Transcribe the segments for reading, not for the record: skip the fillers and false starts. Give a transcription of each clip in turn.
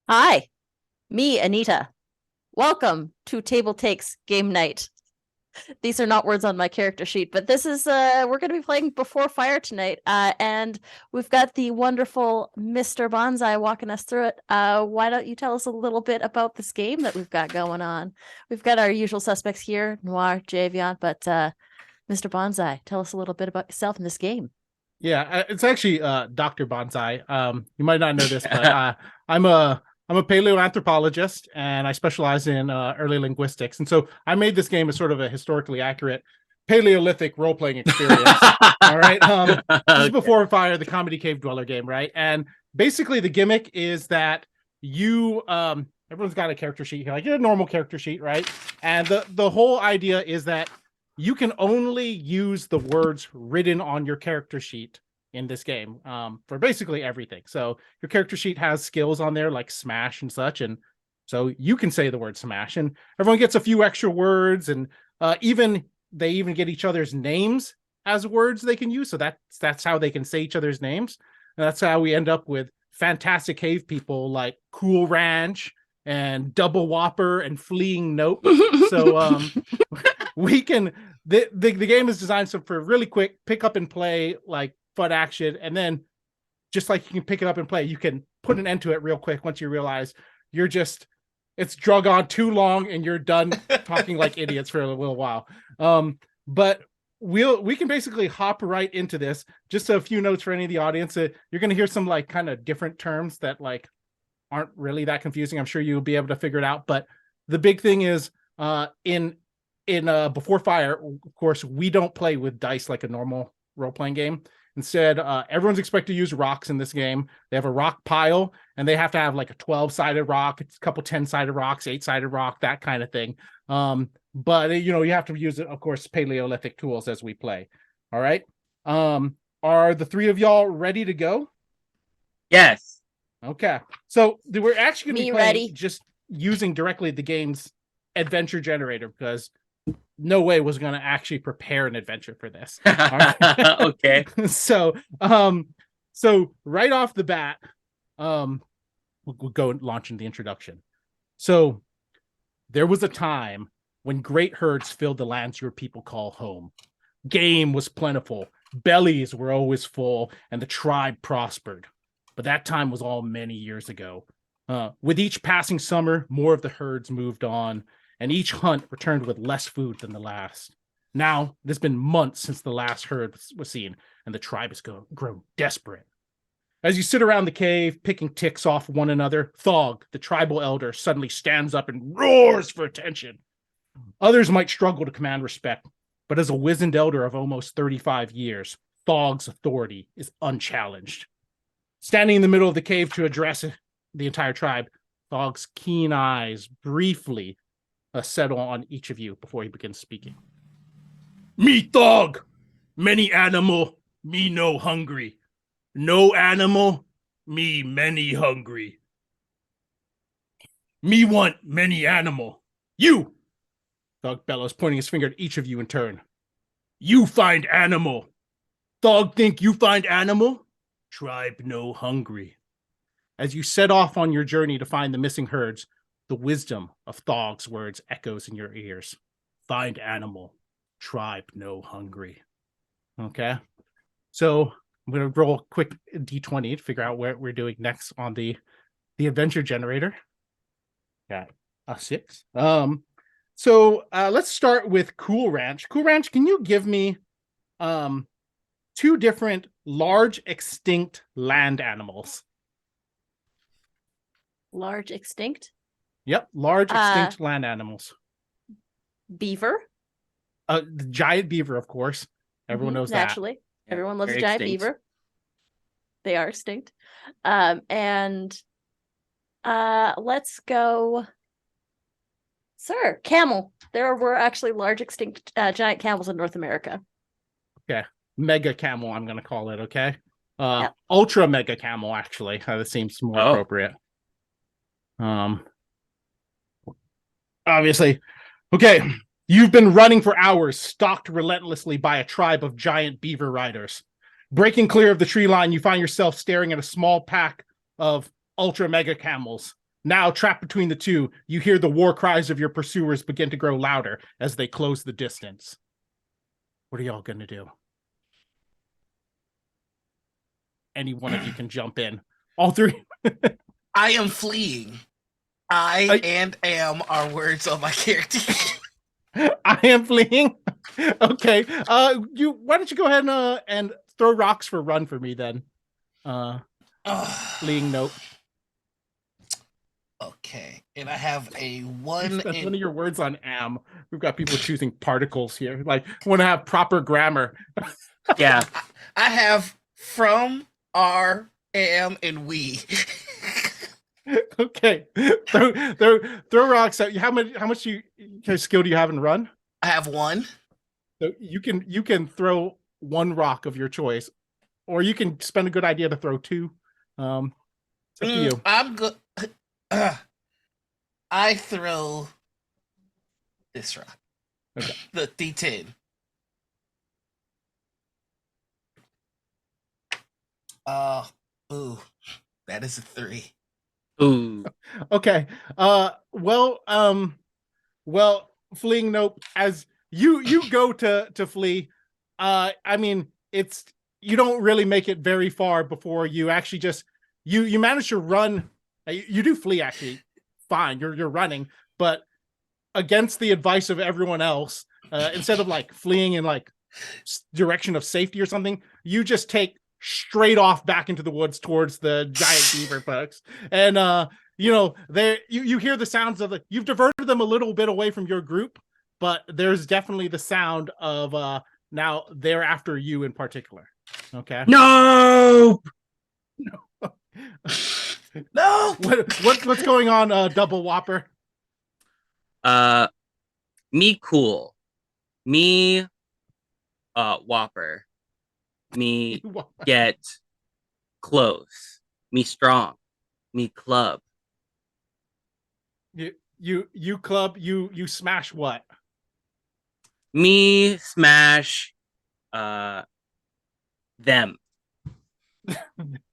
Hi, me, Anita. Welcome to TableTakes game night. These are not words on my character sheet, but this is we're going to be playing Before Fire tonight, and we've got the wonderful Mr. Banzai walking us through it. Why don't you tell us a little bit about this game that we've got going on? We've got our usual suspects here, Noir, Javion, but Mr. Banzai, tell us a little bit about yourself in this game. Yeah, it's actually Dr. Banzai. You might not know this, but I'm a I'm a paleoanthropologist and I specialize in early linguistics. And so I made this game as sort of a historically accurate Paleolithic role-playing experience. All right. This is Okay. Before Fire, the comedy cave dweller game, right? And basically the gimmick is that you everyone's got a character sheet here, like a normal character sheet, right? And the whole idea is that you can only use the words written on your character sheet in this game for basically everything. So your character sheet has skills on there like smash and such, and so you can say the word smash, and everyone gets a few extra words, and even they even get each other's names as words they can use. So that's how they can say each other's names. And that's how we end up with fantastic cave people like Cool Ranch and Double Whopper and Fleeing Nope. So we can the game is designed so for really quick pick up and play like fun action, and then just like you can pick it up and play, you can put an end to it real quick once you realize you're just it's drug on too long and you're done talking like idiots for a little while. But we can basically hop right into this. Just a few notes for any of the audience. You're going to hear some like kind of different terms that like aren't really that confusing. I'm sure you'll be able to figure it out. But the big thing is in Before Fire, of course, we don't play with dice like a normal role-playing game. Instead, everyone's expected to use rocks in this game. They have a rock pile, and they have to have like a 12-sided rock, a couple 10-sided rocks, 8-sided rock, that kind of thing. But you have to use, of course, Paleolithic tools as we play. All right. Are the three of y'all ready to go? Yes. Okay. So we're actually going to be Me playing ready. just using directly the game's adventure generator because no way was going to actually prepare an adventure for this. All right. Okay. so, um, so right off the bat, we'll go and launch into the introduction. So there was a time when great herds filled the lands your people call home. Game was plentiful, bellies were always full, and the tribe prospered. But that time was all many years ago. With each passing summer, more of the herds moved on, and each hunt returned with less food than the last. Now, it has been months since the last herd was seen, and the tribe has grown desperate. As you sit around the cave, picking ticks off one another, Thog, the tribal elder, suddenly stands up and roars for attention. Others might struggle to command respect, but as a wizened elder of almost 35 years, Thog's authority is unchallenged. Standing in the middle of the cave to address the entire tribe, Thog's keen eyes briefly settle on each of you before he begins speaking. Me Thog, many animal, me no hungry. No animal, me many hungry. Me want many animal. You, Thog bellows, pointing his finger at each of you in turn. You find animal. Thog think you find animal? Tribe no hungry. As you set off on your journey to find the missing herds, the wisdom of Thog's words echoes in your ears. Find animal. Tribe no hungry. Okay. So I'm going to roll a quick d20 to figure out what we're doing next on the adventure generator. Got a 6. So let's start with Cool Ranch. Cool Ranch, can you give me two different large extinct land animals? Large extinct. Yep, large Uh, extinct land animals. Beaver. The giant beaver, of course. Everyone knows that. Naturally. Yeah, Everyone loves a they're giant extinct. beaver. They are extinct. And let's go. Sir, camel. There were actually large extinct giant camels in North America. Okay. Mega camel, I'm going to call it, okay? Yep. Ultra mega camel, actually. That seems more Oh. appropriate. Obviously. Okay. You've been running for hours, stalked relentlessly by a tribe of giant beaver riders. Breaking clear of the tree line, you find yourself staring at a small pack of ultra mega camels. now trapped between the two, you hear the war cries of your pursuers begin to grow louder as they close the distance. What are y'all going to do? Any one of you can jump in. All three. I am fleeing. I and am are words on my character. I am fleeing. Okay. Why don't you go ahead and throw rocks for run for me then? Fleeing note. Okay, and I have a 1. That's one of your words on am. We've got people choosing particles here. Like, want to have proper grammar. Yeah. I have from, are, am, and we. Okay. Throw rocks out. How much skill do you have in run? I have 1. So you can throw 1 rock of your choice, or you can spend a good idea to throw 2. It's up to you. I'm good. I throw this rock. Okay. The D10. Ooh, that is a 3. Ooh. Okay. Well, fleeing nope. As you go to flee, I mean, it's you don't really make it very far before you actually just you manage to run. You do flee actually fine. You're running, but against the advice of everyone else, instead of like fleeing in like direction of safety or something, you just take straight off back into the woods towards the giant beaver folks. And you hear the sounds of you've diverted them a little bit away from your group, but there's definitely the sound of now they're after you in particular. Okay. No. No. What's going on, Double Whopper? Me cool. Me Whopper. Me get close. Me strong. Me club. You club, you smash what? Me smash them.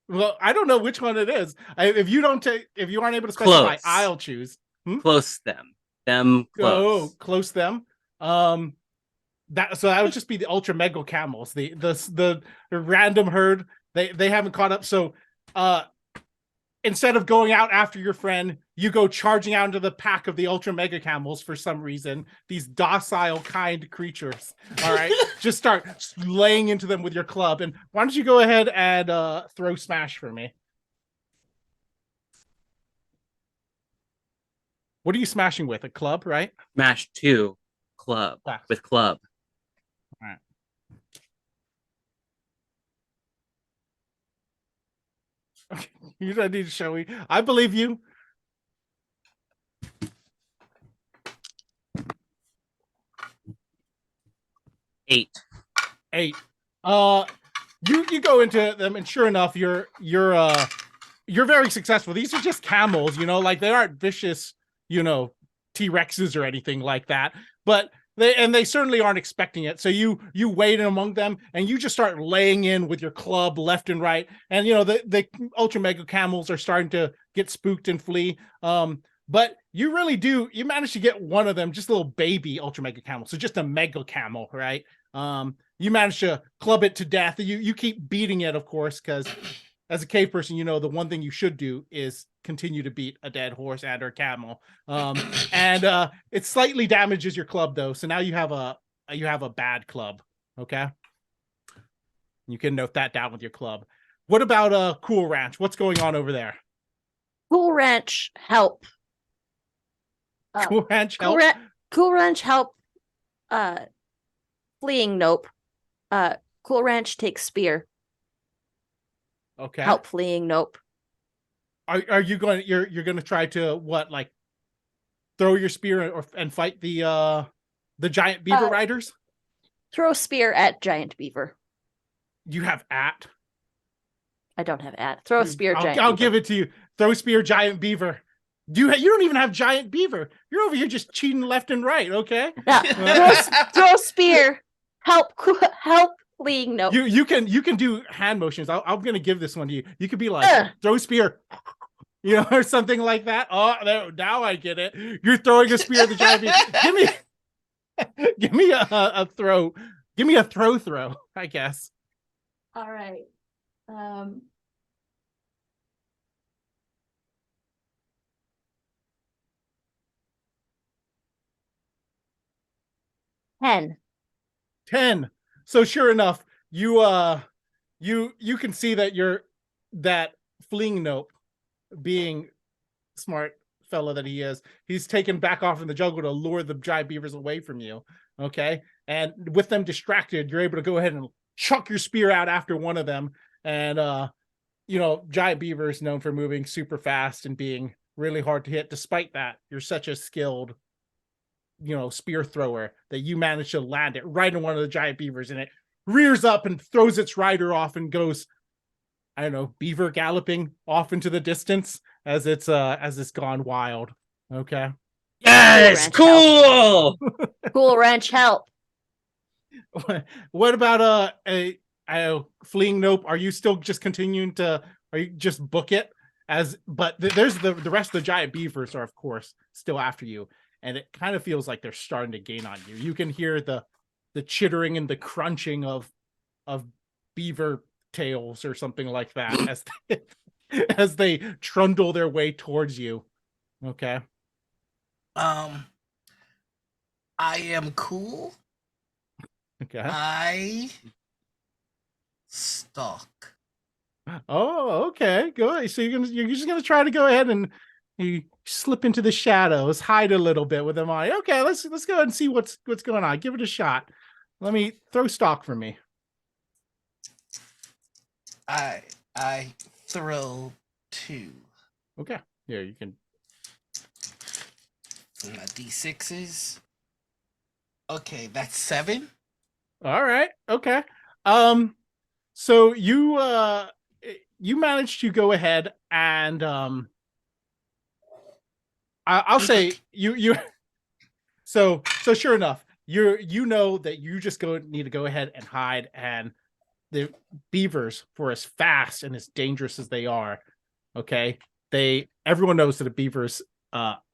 Well, I don't know which one it is. If you aren't able to specify, Close. I'll choose. Close them. Them close. Oh, close them. That would just be the ultra mega camels. The random herd. They haven't caught up. So instead of going out after your friend, you go charging out into the pack of the ultra mega camels for some reason. These docile, kind creatures. All right. Just start laying into them with your club. And why don't you go ahead and throw smash for me? What are you smashing with? A club, right? Smash 2 club. With club. All right. Okay. You don't need to show me. I believe you. Eight. You go into them, and sure enough, you're very successful. These are just camels, like they aren't vicious, T-Rexes or anything like that. But they certainly aren't expecting it. So you wade in among them, and you just start laying in with your club left and right. And the ultra mega camels are starting to get spooked and flee. But you really do. You manage to get one of them, just a little baby ultra mega camel. So just a mega camel, right? You manage to club it to death. You keep beating it, of course, because as a cave person, the one thing you should do is continue to beat a dead horse and or camel. And it slightly damages your club though. So now you have a bad club. Okay. You can note that down with your club. What about Cool Ranch? What's going on over there? Cool Ranch, help. Cool Ranch, help. Cool Ranch, help. Fleeing nope. Cool Ranch takes spear. Okay. Help fleeing nope. Are you going? You're going to try to what? Like throw your spear and fight the giant beaver riders? Throw spear at giant beaver. You have at. I don't have at. Throw spear giant. I'll beaver. give it to you. Throw spear giant beaver. You don't even have giant beaver. You're over here just cheating left and right. Okay. Yeah. throw spear. Help fleeing nope. You can do hand motions. I'm gonna give this one to you. You could be like throw spear, or something like that. Oh, no, now I get it. You're throwing a spear at the giant beaver. Give me a throw. Give me a throw, I guess. All right. 10. 10. So sure enough, you can see that that fleeing nope, being smart fellow that he is, he's taken back off in the jungle to lure the giant beavers away from you. Okay. And with them distracted, you're able to go ahead and chuck your spear out after one of them. And giant beaver is known for moving super fast and being really hard to hit. Despite that, you're such a skilled spear thrower that you manage to land it right in one of the giant beavers, and it rears up and throws its rider off and goes, I don't know, beaver galloping off into the distance as it's gone wild. Okay. Yes, cool. Cool Ranch help. What about a fleeing nope? Are you still just continuing to? Are you just book it but there's the rest of the giant beavers are of course still after you, and it kind of feels like they're starting to gain on you. You can hear the chittering and the crunching of beaver tails or something like that as they trundle their way towards you. Okay. I am cool. Okay. I stalk. Oh, okay. Go. So you're just gonna try to go ahead and you slip into the shadows, hide a little bit with them on. Okay, let's go ahead and see what's going on. Give it a shot. Let me throw stock for me. I throw 2. Okay. Here you can. My D6s. Okay, that's 7. All right. Okay. So you managed to go ahead and I'll say you so sure enough, you know that you just need to go ahead and hide, and the beavers, for as fast and as dangerous as they are, okay, everyone knows that a beaver's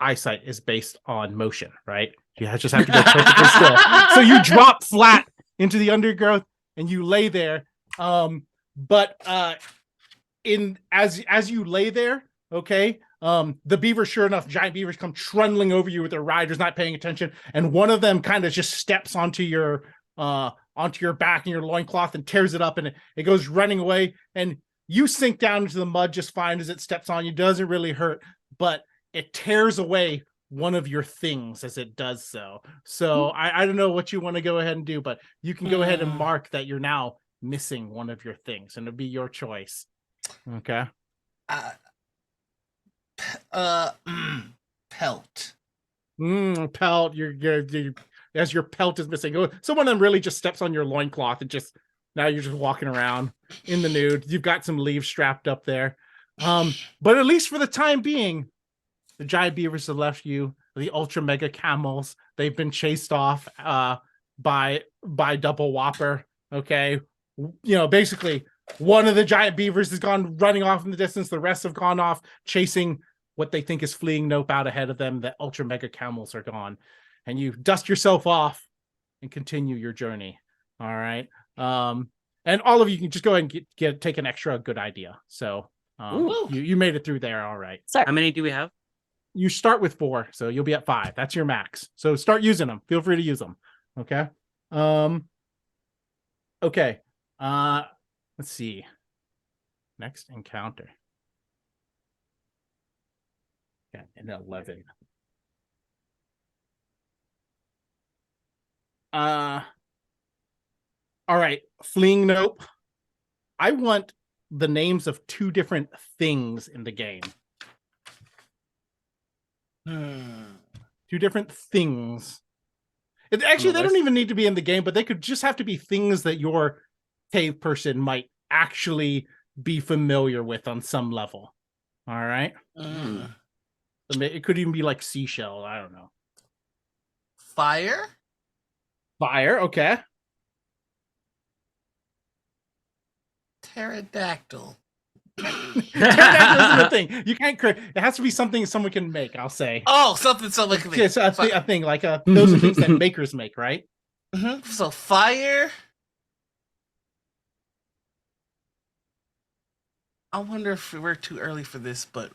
eyesight is based on motion, right? You just have to go perfectly still. So you drop flat into the undergrowth and you lay there. But as you lay there, okay, the beavers, sure enough, giant beavers come trundling over you with their riders, not paying attention, and one of them kind of just steps onto your back and your loincloth and tears it up, and it goes running away, and you sink down into the mud just fine as it steps on you. Doesn't really hurt, but it tears away one of your things as it does so. So I don't know what you want to go ahead and do, but you can go ahead and mark that you're now missing one of your things, and it'll be your choice. Okay. Pelt. Pelt. You're as your pelt is missing. So one of them really just steps on your loincloth and now you're just walking around in the nude. You've got some leaves strapped up there. But at least for the time being, the giant beavers have left you. The ultra mega camels, they've been chased off by Double Whopper. Okay. Basically one of the giant beavers has gone running off in the distance. The rest have gone off chasing what they think is fleeing nope out ahead of them. The ultra mega camels are gone. And you dust yourself off and continue your journey. All right. And all of you can just go ahead and take an extra good idea. So you made it through there. All right. Sorry. How many do we have? You start with 4, so you'll be at 5. That's your max. So start using them. Feel free to use them. Okay. Okay. Let's see. Next encounter. Yeah, an 11. All right, fleeing nope. I want the names of 2 different things in the game. 2 different things. Actually, they don't even need to be in the game, but they could just have to be things that your cave person might actually be familiar with on some level. All right. It could even be like seashell. I don't know. Fire. Okay. Pterodactyl. Pterodactyl isn't a thing. You can't create. It has to be something someone can make. I'll say. Oh, something someone can make. Yes, a thing like those are things that makers make, right? So fire. I wonder if we're too early for this, but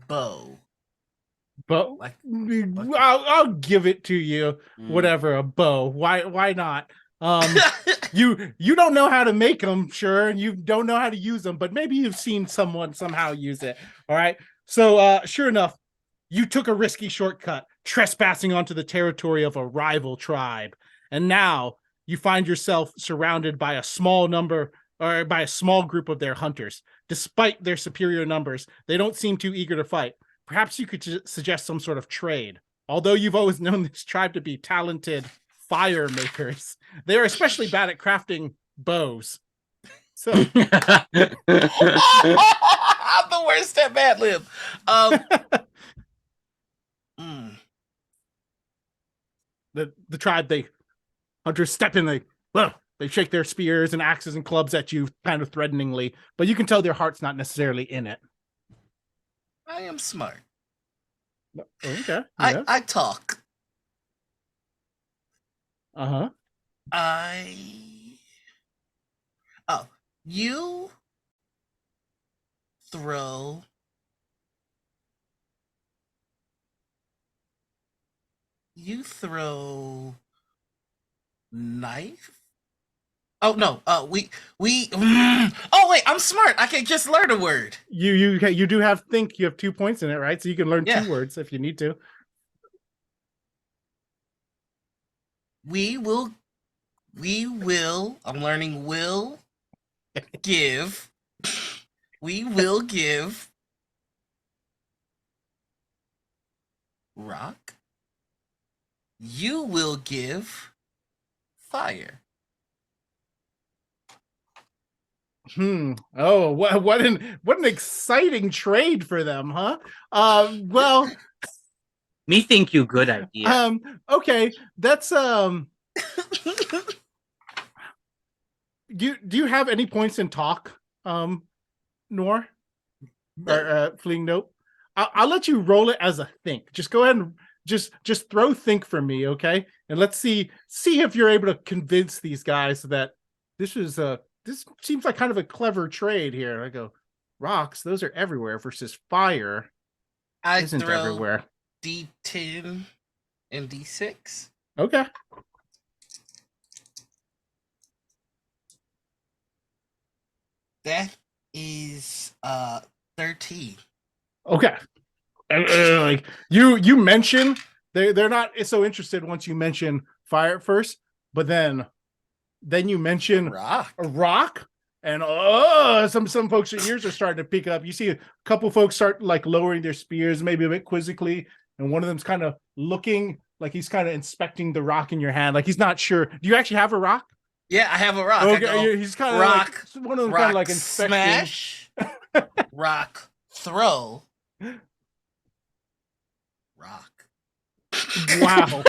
bow. But Like- I'll give it to you. Whatever, a bow. Why not? You don't know how to make them, sure, and you don't know how to use them, but maybe you've seen someone somehow use it. All right. So sure enough, you took a risky shortcut, trespassing onto the territory of a rival tribe, and now you find yourself surrounded by a small number or by a small group of their hunters. Despite their superior numbers, they don't seem too eager to fight. Perhaps you could suggest some sort of trade. Although you've always known this tribe to be talented fire makers, they are especially bad at crafting bows. So I'm the worst at Mad Lib. the tribe, they hunters step in, they shake their spears and axes and clubs at you kind of threateningly, but you can tell their heart's not necessarily in it. I am smart. Okay. I talk. Uh-huh. You throw knife. Oh no, we oh wait, I'm smart. I can just learn a word. You do have think. You have 2 points in it, right? So you can learn Yeah. 2 words if you need to. We will I'm learning will give. We will give rock. You will give fire. Oh, what an exciting trade for them, huh? Well, Me think you good idea. okay, that's do you have any points in talk, Nor? Or fleeing note? I'll let you roll it as a think. Just go ahead and just throw think for me, okay? And let's see if you're able to convince these guys that this seems like kind of a clever trade here. I go, rocks, those are everywhere versus fire isn't throw everywhere. D10 and D6. Okay. That is 13. Okay. Like you mention they're not so interested once you mention fire at first, but then you mention Rock. a rock, and some folks' ears are starting to pick up. You see a couple folks start like lowering their spears, maybe a bit quizzically, and one of them's kind of looking like he's kind of inspecting the rock in your hand, like he's not sure. Do you actually have a rock? Yeah, I have a rock. Okay, he's kind of rock. Like, one of them Rock kind of like inspecting. Smash. Rock throw. Rock. Wow.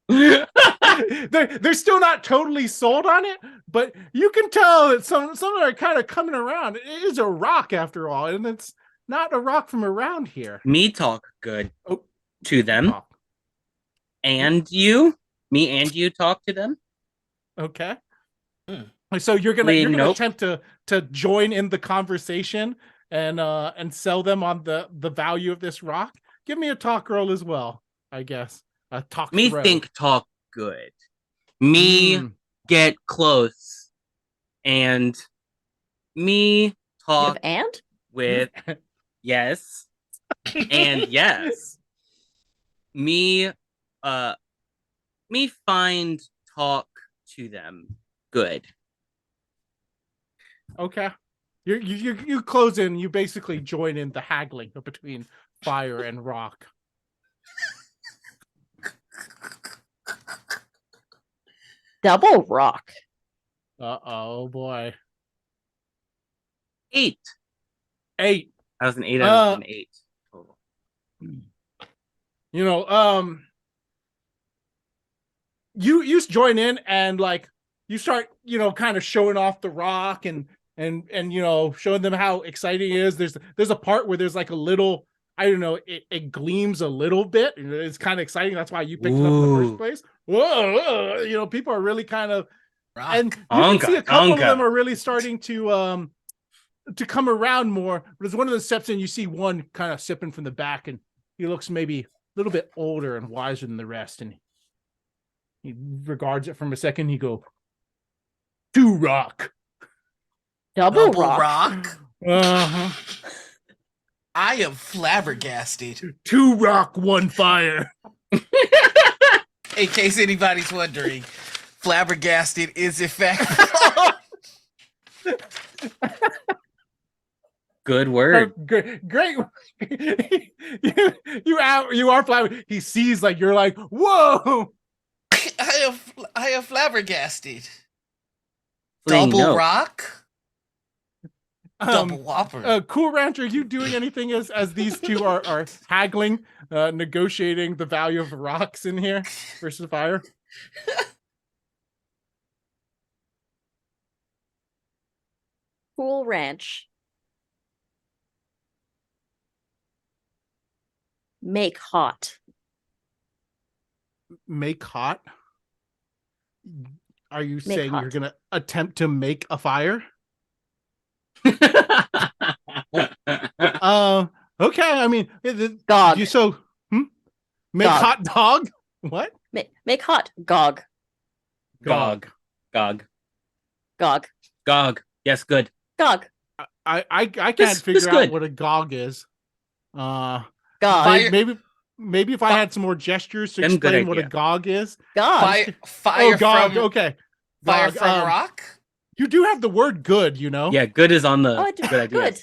They're still not totally sold on it, but you can tell that some are kind of coming around. It is a rock after all, and it's not a rock from around here. Me talk good to them. Oh. And you? Me and you talk to them? Okay. So you're gonna Nope. attempt to join in the conversation and sell them on the value of this rock. Give me a talk roll as well, I guess. A talk Me throw. think talk good. Me get close. And me You talk have and? with yes. And yes. Me find talk to them good. Okay. You close in. You basically join in the haggling between fire and rock. Double rock. Oh boy. 8. 8. That was an 8 out of an 8 total. You join in and like you start, kind of showing off the rock and and showing them how exciting it is. There's a part where there's like a little, I don't know, it gleams a little bit, and it's kind of exciting. That's why you picked it up in the first place. Whoa, people are really kind of, and you can see a couple of them are really starting to come around more. But as one of the steps in, you see one kind of sipping from the back, and he looks maybe a little bit older and wiser than the rest, and he regards it from a second. He go, 2 rock. Double Double rock. Uh-huh. I am flabbergasted. 2 rock, 1 fire. In case anybody's wondering, flabbergasted is in fact Good word. Great. you are flabbergasted. He sees like you're like, whoa. I am flabbergasted. Fleeing Double note. rock? Double whopper. Cool Ranch, are you doing anything as these two are haggling, negotiating the value of rocks in here versus fire? Cool Ranch. Make hot. Make hot? Are you Make saying hot. you're gonna attempt to make a fire? Okay. I mean, Gog. make Gog. hot dog. What? Make hot. Gog. Gog. Gog. Yes, good. Gog. I can't This figure out good. what a gog is. Gog. Fire- Maybe if I had some more gestures to Then good explain what a idea. gog is. Gog. Fire Gog. from Okay. fire Gog, from rock? You do have the word good, you know? Yeah, good is on the Oh, I did good idea.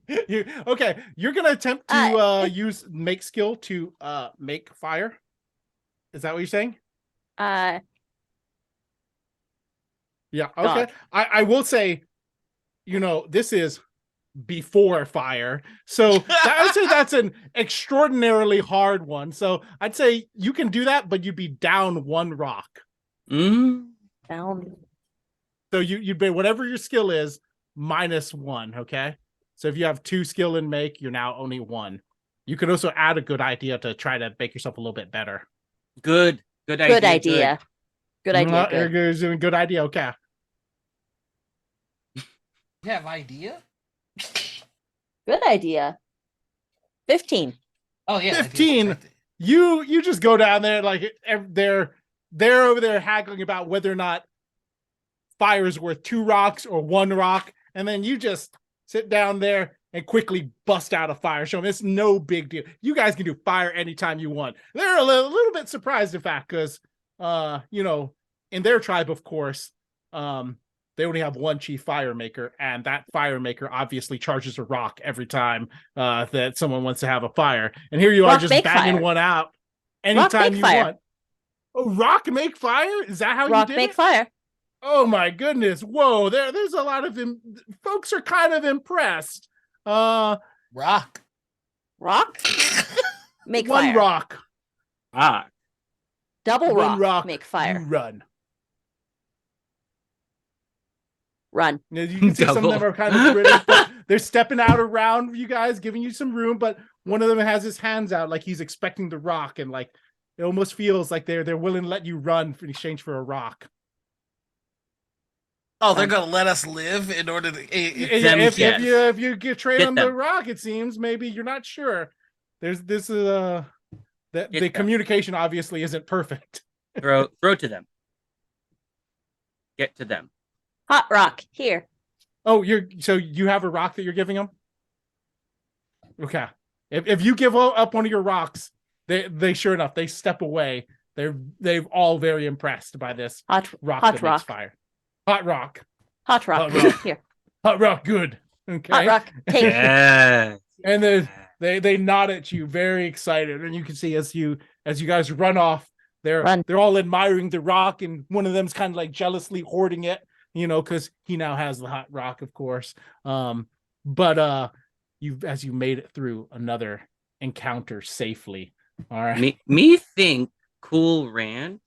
good. Okay, you're gonna attempt to use make skill to make fire. Is that what you're saying? Uh, Yeah. Okay. Gog. I will say, this is before fire, so I would say that's an extraordinarily hard one. So I'd say you can do that, but you'd be down 1 rock. Mm. down. So you'd be whatever your skill is -1. Okay. So if you have 2 skill in make, you're now only 1. You could also add a good idea to try to make yourself a little bit better. Good idea. Good idea. Good idea. Good. You're doing good idea. Okay. You have idea? Good idea. 15. Oh yeah. 15. You just go down there like they're over there haggling about whether or not fire is worth 2 rocks or 1 rock, and then you just sit down there and quickly bust out a fire. Show them it's no big deal. You guys can do fire anytime you want. They're a little bit surprised, in fact, because in their tribe, of course, they only have 1 chief fire maker, and that fire maker obviously charges a rock every time that someone wants to have a fire. And here you are Rock just make banging fire. one out anytime make you fire. want. Oh, rock make fire? Is that how Rock you did make it? fire. Oh my goodness! Whoa, there's a lot of folks are kind of impressed. Rock. Rock. Make 1 fire. rock, Ah, Double 1 rock. Make fire. You run. Run. You can see some of them Double. are kind of British, but they're stepping out around you guys, giving you some room. But one of them has his hands out like he's expecting the rock, and like it almost feels like they're willing to let you run in exchange for a rock. Oh, they're gonna let us live in order to. Them, If yes. you get trade Get on the them. rock, it seems maybe you're not sure. The them. communication obviously isn't perfect. throw to them. Get to them. Hot rock. Here. Oh, so you have a rock that you're giving them? Okay. If you give up one of your rocks, they sure enough they step away. They've all very impressed by this Hot rock hot that rock. makes fire. Hot rock. Hot rock. Hot rock. Here. Hot rock. Good. Okay. Hot rock. Take. Yeah. And then they nod at you, very excited, and you can see as you guys run off, they're all admiring the rock, and one of them's kind of like jealously hoarding it, because he now has the hot rock, of course. But you made it through another encounter safely. All right. Me think Cool Ranch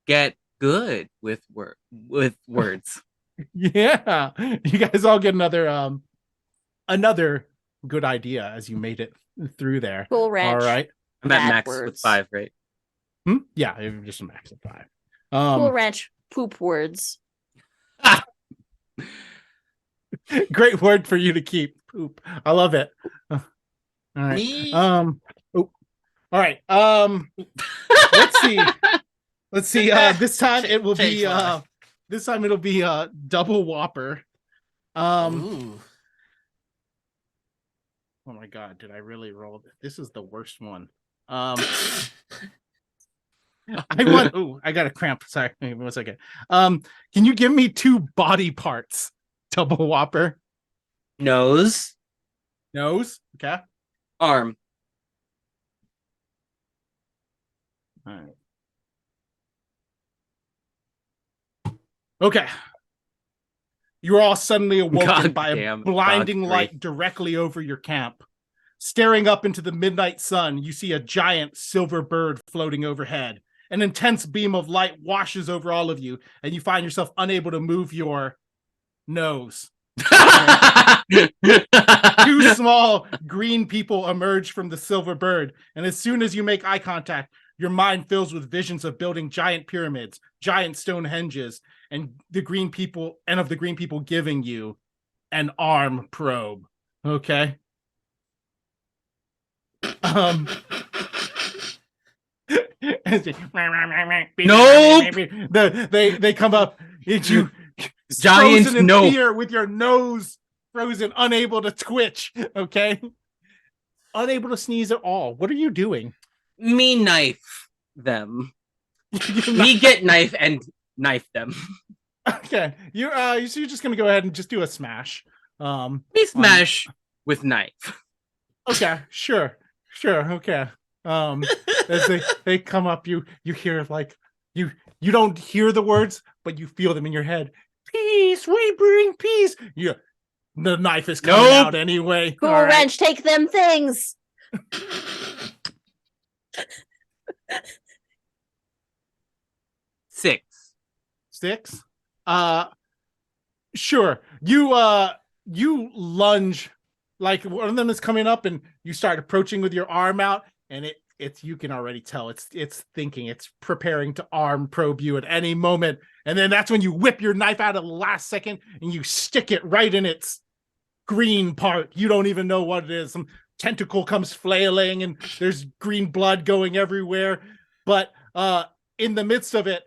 get good with words. Yeah, you guys all get another good idea as you made it through there. Cool Ranch. All right. I'm at Bad max with words. 5, right? Yeah, just a max of 5. Cool Ranch poop words. Great word for you to keep. Poop. I love it. All right. Me? All right. Let's see. This time it will be this time it'll be a double whopper. Ooh. Oh my god, did I really roll this? Is the worst one. I got a cramp. Sorry, maybe 1 second. Can you give me 2 body parts? Double whopper. Nose, Nose. Okay. arm. All right. Okay. You're all suddenly awoken God by a damn, blinding God light grief. directly over your camp. Staring up into the midnight sun, you see a giant silver bird floating overhead. An intense beam of light washes over all of you, and you find yourself unable to move your nose. 2 small green people emerge from the silver bird, and as soon as you make eye contact, your mind fills with visions of building giant pyramids, giant stone henges, and the green people giving you an arm probe. Okay. Nope. They come up. It's you Giant frozen in nope. fear with your nose frozen, unable to twitch. Okay, unable to sneeze at all. What are you doing? Me knife them. Me get knife and knife them. Okay, you're just gonna go ahead and just do a smash. Me smash with knife. Okay, sure, okay. As they come up, you hear like you don't hear the words, but you feel them in your head. Peace, we bring peace. Yeah, the knife is coming out anyway. Cool All right. Ranch, take them things. 6. 6. Sure. You lunge, like one of them is coming up, and you start approaching with your arm out, and it's you can already tell it's thinking, it's preparing to arm probe you at any moment, and then that's when you whip your knife out at the last second and you stick it right in its green part. You don't even know what it is. Some tentacle comes flailing and there's green blood going everywhere, but in the midst of it,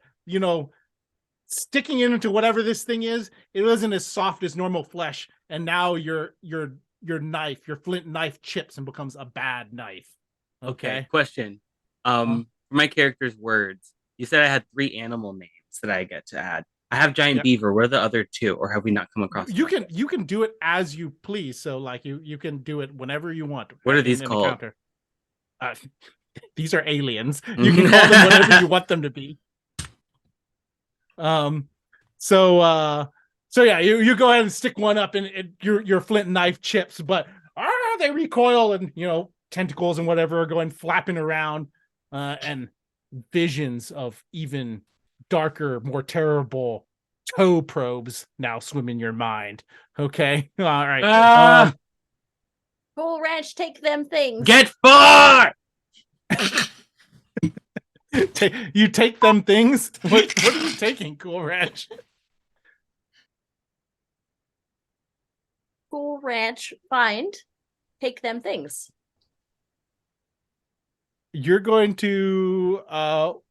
sticking it into whatever this thing is, it wasn't as soft as normal flesh, and now your knife, your flint knife, chips and becomes a bad knife. Okay. Question. For my character's words, you said I had 3 animal names that I get to add. I have giant beaver. Where are the other 2, or have we not come across? You can do it as you please. So like you can do it whenever you want. What are these called? These are aliens. You can call them whatever you want them to be. So yeah, you go ahead and stick one up, and your flint knife chips, but they recoil, and tentacles and whatever are going flapping around, and visions of even darker, more terrible toe probes now swim in your mind. Okay, all right. Cool Ranch, take them things. Get far. You take them things. What are you taking, Cool Ranch? Cool Ranch, find, take them things. You're going to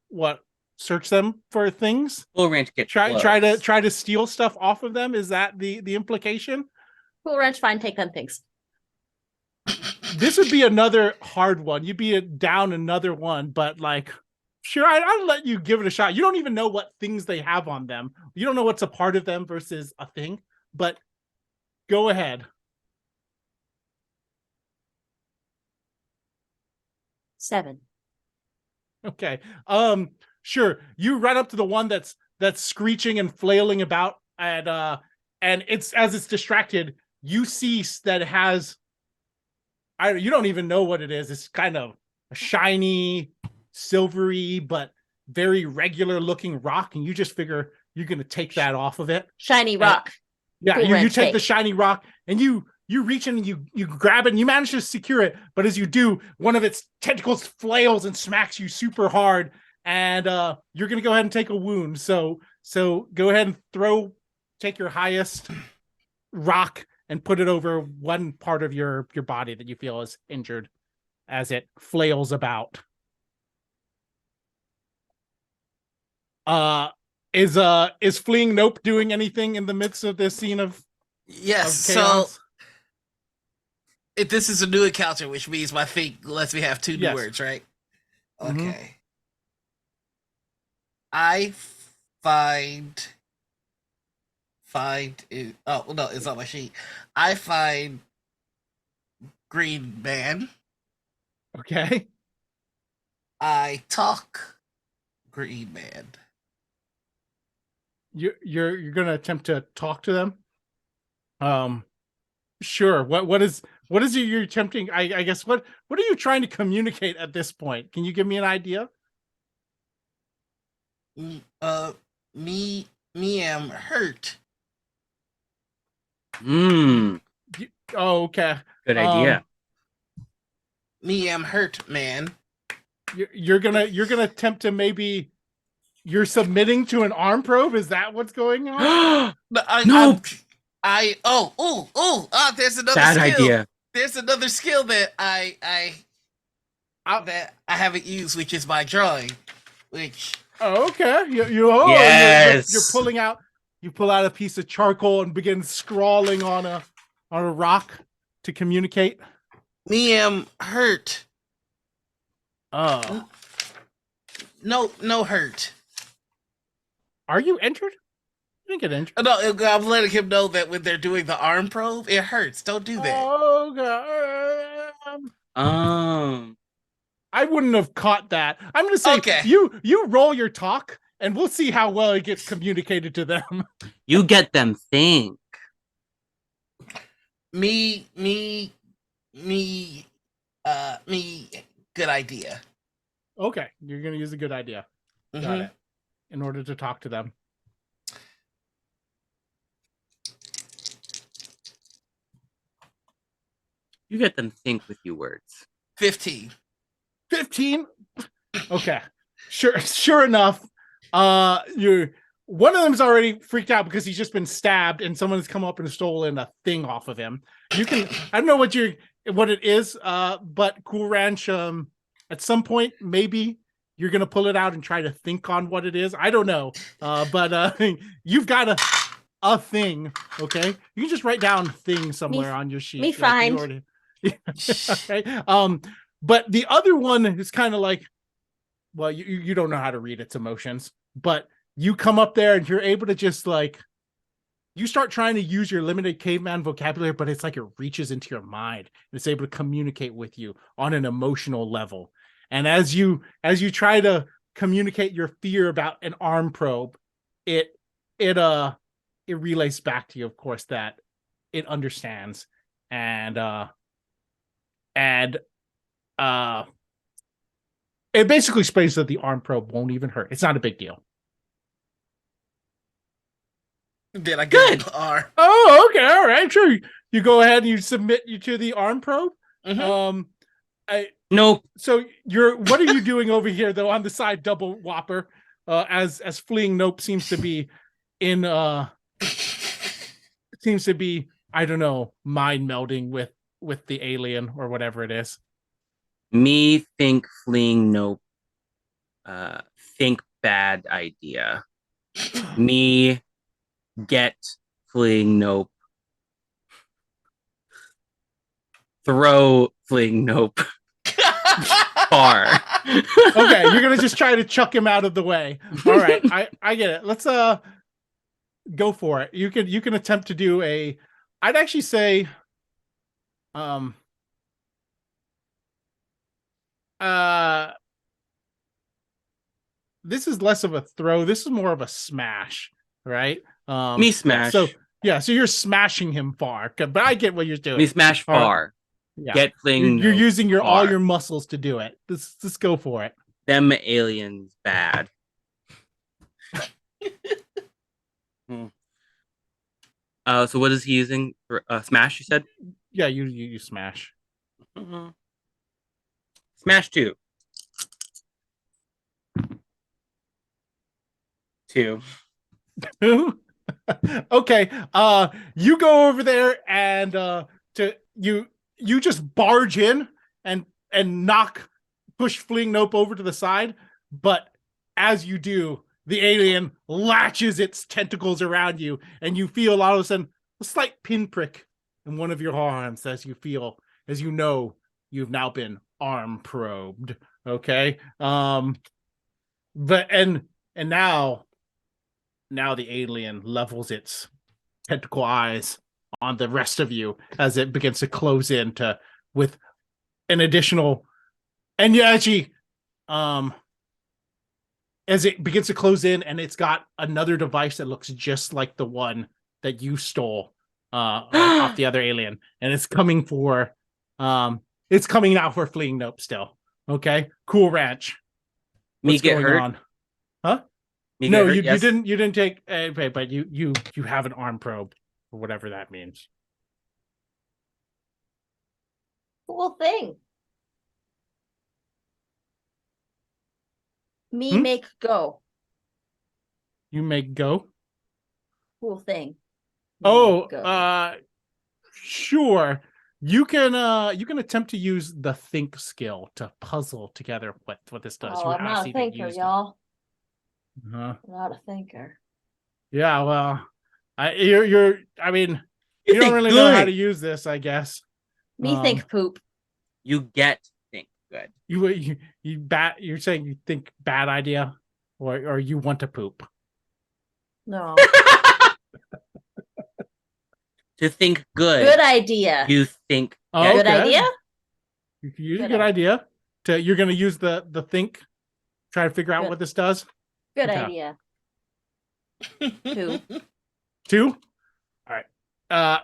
what? Search them for things? Cool Ranch, get try to steal stuff off of them. Is that the implication? Cool Ranch, find, take them things. This would be another hard one. You'd be down another one, but like, sure, I'll let you give it a shot. You don't even know what things they have on them. You don't know what's a part of them versus a thing, but go ahead. 7. Okay. Sure. You run up to the one that's screeching and flailing about, and it's as it's distracted, you see that it has. You don't even know what it is. It's kind of a shiny, silvery, but very regular looking rock, and you just figure take that off of it. Shiny rock. Yeah, Cool you ranch take the cake. shiny rock and you reach in and you grab it and you manage to secure it, but as you do, one of its tentacles flails and smacks you super hard, and you're gonna go ahead and take a wound. So go ahead and take your highest rock and put it over one part of your body that you feel is injured as it flails about. Is fleeing Nope doing anything in the midst of this scene of Yes. So chaos? if this is a new encounter, which means my feet lets me have two new Yes. words, right? Mhm. Okay. I find oh no, it's on my sheet. I find Green Man. Okay. I talk Green Man. You're gonna attempt to talk to them. Sure. What is it you're attempting? I guess what are you trying to communicate at this point? Can you give me an idea? Me am hurt. Oh, Okay. good idea. Me am hurt, man. You're gonna attempt to maybe you're submitting to an arm probe. Is that what's going on? No. There's another Bad skill. idea. There's another skill that I haven't used, which is my drawing. Which Okay. Yes. You're pulling out. You pull out a piece of charcoal and begin scrawling on a rock to communicate. me am hurt. Oh. No hurt. Are you injured? You didn't get injured. No, I'm letting him know that when they're doing the arm probe, it hurts. Don't do that. Oh god. I wouldn't have caught that. I'm gonna say Okay. you roll your talk and we'll see how well it gets communicated to them. You get them think. Me, good idea. Okay, you're gonna use a good idea. Got Mhm. it. In order to talk to them. You get them think with you words. 15. 15. Okay. Sure enough. You're one of them's already freaked out because he's just been stabbed and someone has come up and stolen a thing off of him. You can I don't know what it is, but Cool Ranch, at some point maybe you're gonna pull it out and try to think on what it is. I don't know. But you've got a thing, okay? You can just write down thing somewhere on your sheet. Me find. Okay. But the other one is kind of like, well, you don't know how to read its emotions, but you come up there and you're able to just like, you start trying to use your limited caveman vocabulary, but it's like it reaches into your mind and it's able to communicate with you on an emotional level. And as you try to communicate your fear about an arm probe, it relays back to you, of course, that it understands and it basically explains that the arm probe won't even hurt. It's not a big deal. Did I get an R? Oh, okay, all right, sure. You go ahead and you submit you to the arm probe. Mhm. Nope. So what are you doing over here though on the side double whopper? As fleeing Nope seems to be in I don't know, mind melding with the alien or whatever it is. Me think fleeing nope. Think bad idea. Me get fleeing nope. Throw fleeing nope. Far. Okay, you're gonna just try to chuck him out of the way. All right, I get it. Let's go for it. You can attempt to do a. I'd actually say, this is less of a throw. This is more of a smash, right? Me smash. So you're smashing him far, but I get what you're doing. Me smash All right. far. Yeah. Get fleeing You're nope using all far. your muscles to do it. Let's go for it. Them aliens bad. So what is he using? For, smash, you said? Yeah, you smash. Smash 2. 2. Okay. You go over there and you just barge in and push Fleeing Nope over to the side, but as you do, the alien latches its tentacles around you, and you feel all of a sudden a slight pinprick in one of your arms as you know you've now been arm probed. Okay. But and now the alien levels its tentacle eyes on the rest of you as it begins to close in with an additional, and you actually as it begins to close in, and it's got another device that looks just like the one that you stole off the other alien, and it's coming now for Fleeing Nope still. Okay, Cool Ranch. Me What's get going hurt? on? Huh? Me No, get hurt? you Yes. didn't take but you have an arm probe, or whatever that means. Cool thing. Me make go. You may go. Cool thing. Me Oh, make go. Sure. You can attempt to use the think skill to puzzle together what this does. Oh, I'm not a thinker, y'all. Uh-huh. I'm not a thinker. Yeah, well, I mean, You you don't think really know how good. to use this, I guess. Me think poop. You get think good. You're saying you think bad idea, or you want to poop. No. To think good. Good idea. You think Oh, Good okay. idea? You can use a Good good idea. You're gonna use the think, try to figure out Good. what this does. Good Okay. idea. 2. 2? All right.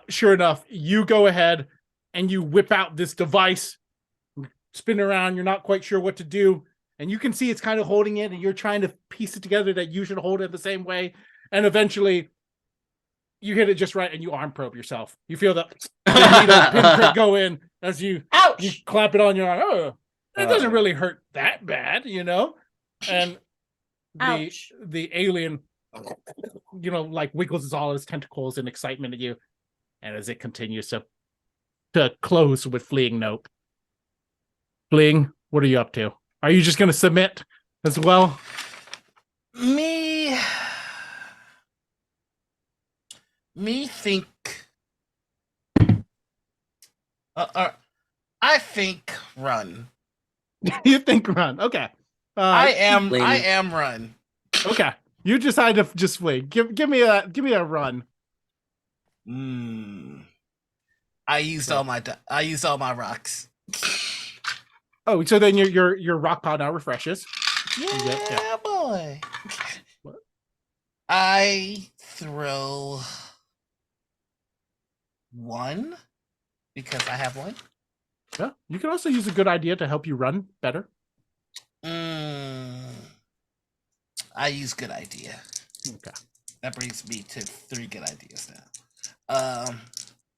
Sure enough, you go ahead and you whip out this device, spin around, you're not quite sure what to do, and you can see it's kind of holding it, and you're trying to piece it together that you should hold it the same way, and eventually you hit it just right and you arm probe yourself. You feel the needle pinprick go in as you Ouch! clap it on your arm. Oh, it doesn't really hurt that bad, and Ouch. the alien like wiggles all his tentacles in excitement at you, and as it continues to close with Fleeing Nope. Fleeing, what are you up to? Are you just gonna submit as well? Me think. I think run. You think run? Okay. I am Blaming. run. Okay. You decide to just flee. Give me a run. I used all my rocks. Oh, so then your rock pile now refreshes. Yeah, boy. What? I throw 1 because I have 1. Yeah. You can also use a good idea to help you run better. I use good idea. Okay. That brings me to 3 good ideas now.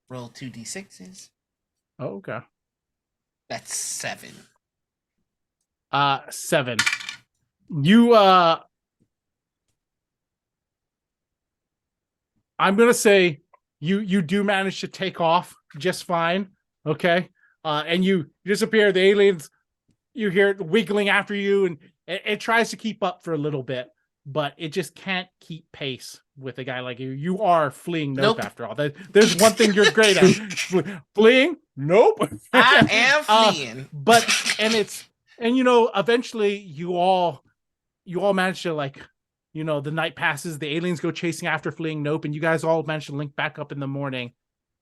Roll 2d6s. Oh, okay. That's 7. 7. You I'm gonna say you do manage to take off just fine. Okay. And you disappear. The aliens, you hear it wiggling after you, and it tries to keep up for a little bit, but it just can't keep pace with a guy like you. You are Fleeing Nope, after all. There's one thing you're great at. Fleeing? Nope. I am fleeing. Eventually you all manage to, the night passes, the aliens go chasing after Fleeing Nope, and you guys all manage to link back up in the morning.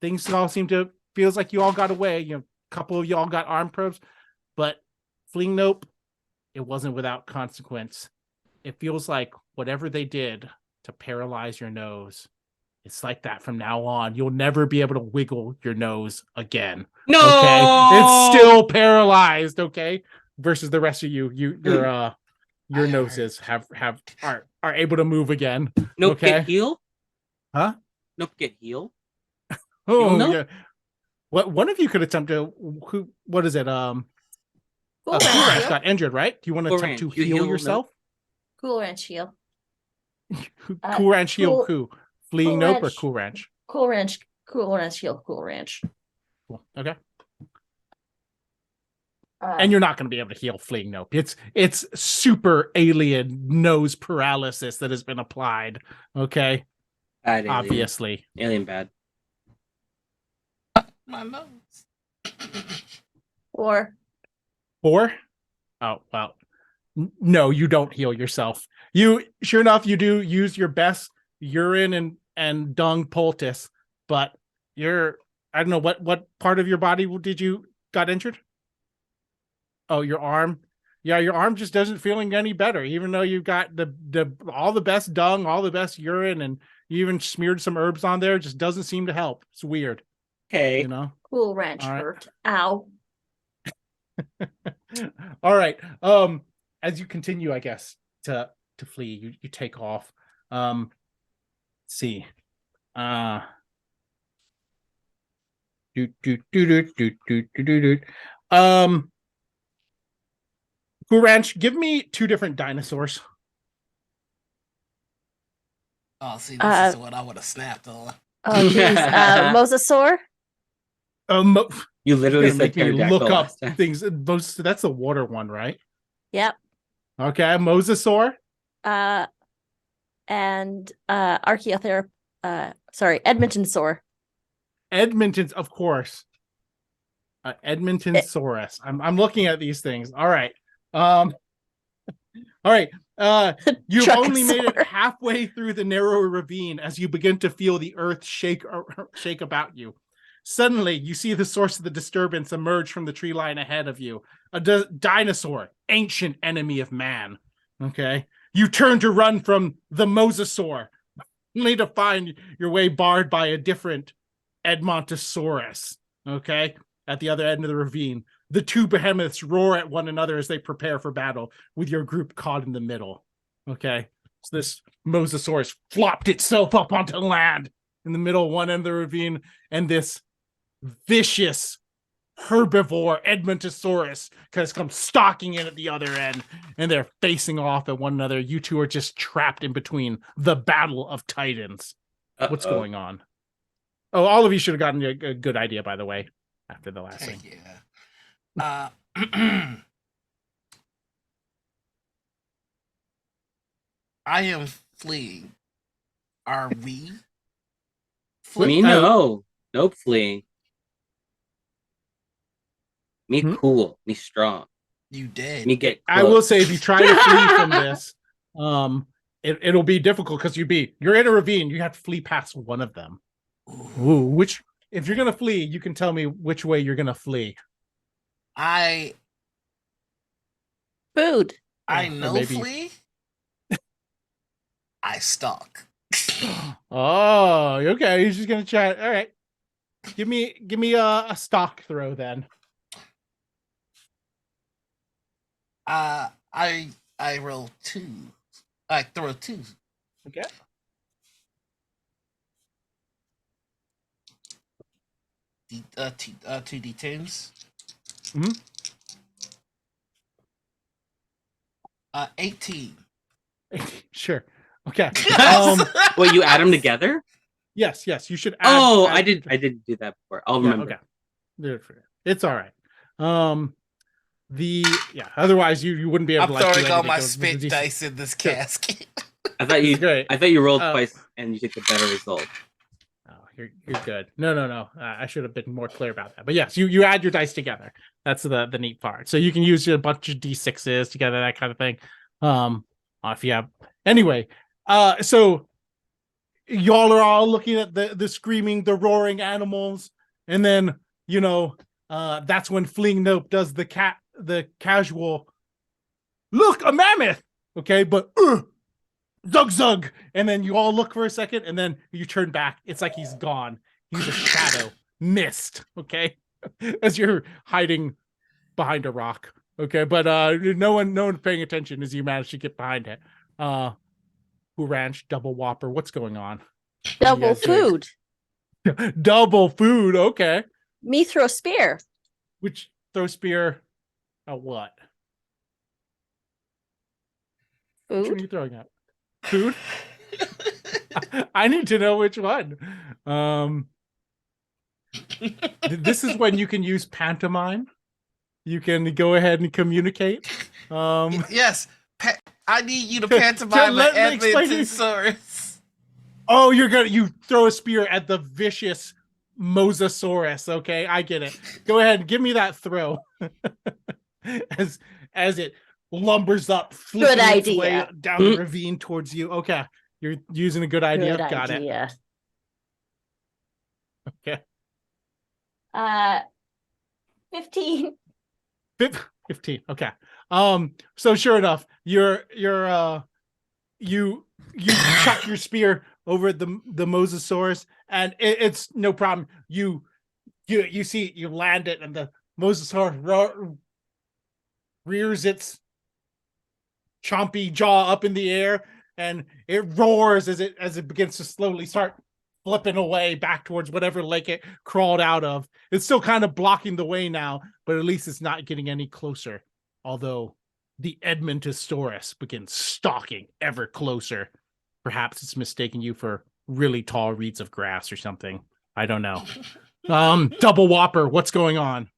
Things all seem to feels like you all got away. A couple of y'all got arm probes, but Fleeing Nope, it wasn't without consequence. It feels like whatever they did to paralyze your nose, it's like that from now on. You'll never be able to wiggle your nose again. No, okay? It's still paralyzed. Okay, versus the rest of your noses are able to move again. No okay? kit heal. Huh? Nope, get healed. Oh Nope? yeah. What one of you could attempt to who what is it? Cool Cool Ranch Ranch heal. got injured, right? Do you want to Cool attempt to Ranch, you heal heal yourself? Cool Ranch heal. Cool Ranch heal Cool- who? Fleeing Cool Nope or Ranch. Cool Ranch? Cool Ranch. Cool Ranch heal. Cool Ranch. Cool. Okay. And you're not going to be able to heal Fleeing Nope. It's super alien nose paralysis that has been applied. Okay. Bad alien. Obviously. Alien bad. My nose. 4. 4? Oh, well. No, you don't heal yourself. You sure enough, you do use your best urine and dung poultice, but you're I don't know what part of your body did you got injured? Oh, your arm. Yeah, your arm just doesn't feeling any better, even though you've got the all the best dung, all the best urine, and you even smeared some herbs on there. It just doesn't seem to help. It's weird, Okay. you know. Cool Ranch All right. hurt. Ow. All right. As you continue, I guess, to flee, you take off. Let's see. Do do do do do do do do do. Cool Ranch, give me 2 different dinosaurs. Oh, see, this is what I would have snapped on. Oh, geez. Mosasaur. Mo- You literally You're gonna said make me look pterodactyl up last time. things. That's the water one, right? Yep. Okay, Mosasaur. And Archaeotherapy. Sorry, Edmontonsaur. Edmonton's, of course. Edmontonsaurus. I'm looking at these things. All right. All right. You've only made it Truckosaur. halfway through the narrow ravine as you begin to feel the earth shake about you. Suddenly, you see the source of the disturbance emerge from the tree line ahead of you. A dinosaur, ancient enemy of man. Okay. You turn to run from the mosasaur, only to find your way barred by a different Edmontosaurus. Okay. At the other end of the ravine, the 2 behemoths roar at one another as they prepare for battle, with your group caught in the middle. Okay. So this mosasaurus flopped itself up onto land in the middle of one end of the ravine, and this vicious herbivore Edmontosaurus has come stalking in at the other end, and they're facing off at one another. You 2 are just trapped in between the battle of titans. What's going on? Oh, all of you should have gotten a good idea, by the way, after the last thing. Yeah. I am fleeing. Are we? Me no. Nope, fleeing. Me cool. Me strong. You dead. Me get close. I will say, if you try to flee from this, it'll be difficult because you're in a ravine. You have to flee past one of them. Ooh, which if you're gonna flee, you can tell me which way you're gonna flee. Food. I know maybe... flee. I stalk. Oh, okay. He's just gonna try. All right. Give me a stock throw then. I roll 2. I throw 2. Okay. Two D10s. 18. Sure. Okay. Wait, you add them together? Yes. You should. I didn't do that before. I'll remember. Okay. It's all right. Otherwise you wouldn't be able I'm to. throwing all my spit dice in this casket. I thought you rolled twice and you took the better result. Oh, you're good. No. I should have been more clear about that. But yes, you add your dice together. That's the neat part. So you can use a bunch of D6s together, that kind of thing. If you have anyway. So y'all are all looking at the screaming, the roaring animals, and then that's when Fleeing Nope does the casual look, a mammoth. Okay, but zug, and then you all look for a second, and then you turn back. It's like he's gone. He's a shadow, mist. Okay, as you're hiding behind a rock. Okay, but no one's paying attention as you manage to get behind it. Who Ranch, Double Whopper, what's going on? Double guys doing? food. Double food. Okay. Me throw spear. Which throw spear at what? Which one are Food. you throwing at? Food? I need to know which one. This is when you can use pantomime. You can go ahead and communicate. Yes. I need you to pantomime let an me explain to you. Edmontosaurus. Oh, you throw a spear at the vicious Mosasaurus. Okay, I get it. Go ahead and give me that throw. as it lumbers up, flicking its way idea. down the ravine towards you. Okay, you're using a good idea. Good Got idea. it. Okay. 15. 15. Okay. So sure enough, you chuck your spear over the Mosasaurus, and it's no problem. You see, you land it, and the Mosasaurus rears its chompy jaw up in the air, and it roars as it begins to slowly start flipping away back towards whatever lake it crawled out of. It's still kind of blocking the way now, but at least it's not getting any closer. Although the Edmontosaurus begins stalking ever closer. Perhaps it's mistaking you for really tall reeds of grass or something. I don't know. Double Whopper, what's going on?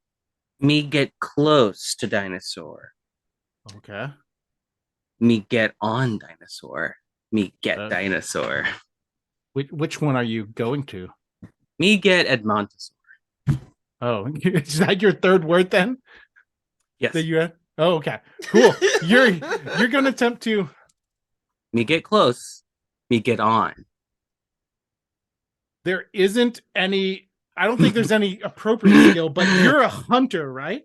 Me get close to dinosaur. Okay. Me get on dinosaur. Me get dinosaur. Which one are you going to? Me get Edmontosaur. Oh, is that your third word then? Yes. That you had? Oh, okay. Cool. You're gonna attempt to Me get close. Me get on. There isn't any, I don't think there's any appropriate skill, but you're a hunter, right?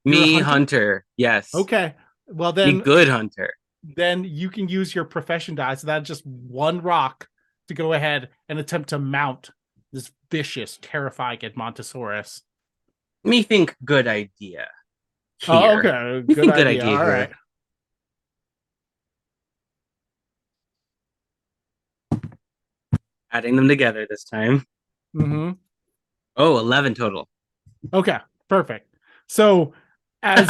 Me hunter. Yes. Okay. Well then, Me good hunter. Then you can use your profession die. So that's just one rock to go ahead and attempt to mount this vicious, terrifying Edmontosaurus. Me think good idea. Here. Oh, okay. Me think good idea. All here. right. Adding them together this time. Mm-hmm. Oh, 11 total. Okay, perfect. So as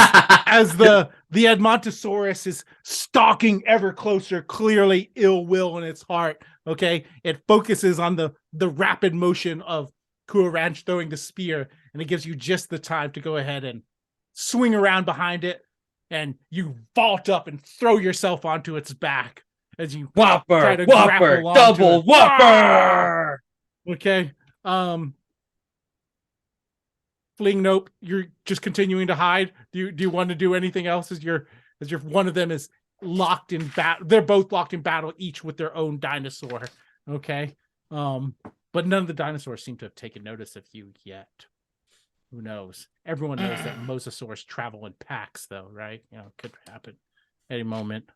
the Edmontosaurus is stalking ever closer, clearly ill will in its heart, okay, it focuses on the rapid motion of Kua Ranch throwing the spear, and it gives you just the time to go ahead and swing around behind it, and you vault up and throw yourself onto its back as you try to grapple onto double it. whopper. Okay. Fling nope, you're just continuing to hide. Do you want to do anything else as your one of them is locked in battle? They're both locked in battle, each with their own dinosaur. Okay. But none of the dinosaurs seem to have taken notice of you yet. Who knows? Everyone knows that mosasaurs travel in packs, though, right? You know, it could happen any moment.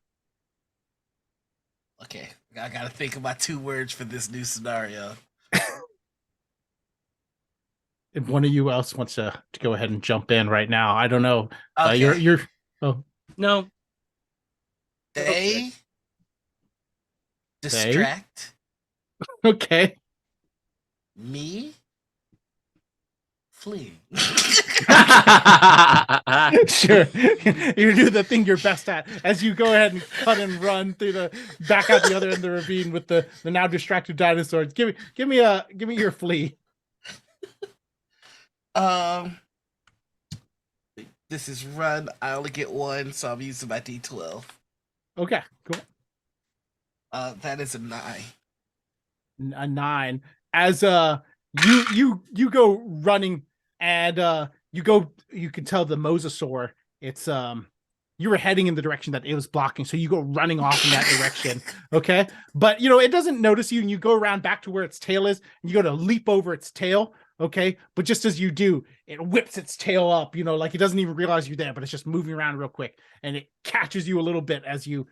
Okay, I gotta think of my 2 words for this new scenario. If one of you else wants to go ahead and jump in right now, I don't know. Okay. You're oh No. They distract okay. me fleeing. Sure. You do the thing you're best at as you go ahead and cut and run through the back out the other end of the ravine with the now distracted dinosaurs. Give me your flee. This is run. I only get 1, so I'm using my D12. Okay, cool. That is a 9. A 9. As you go running, and you can tell the mosasaur, it's you were heading in the direction that it was blocking, so you go running off in that direction. Okay, but it doesn't notice you, and you go around back to where its tail is, and you go to leap over its tail. Okay, but just as you do, it whips its tail up, like it doesn't even realize you're there, but it's just moving around real quick, and it catches you a little bit as you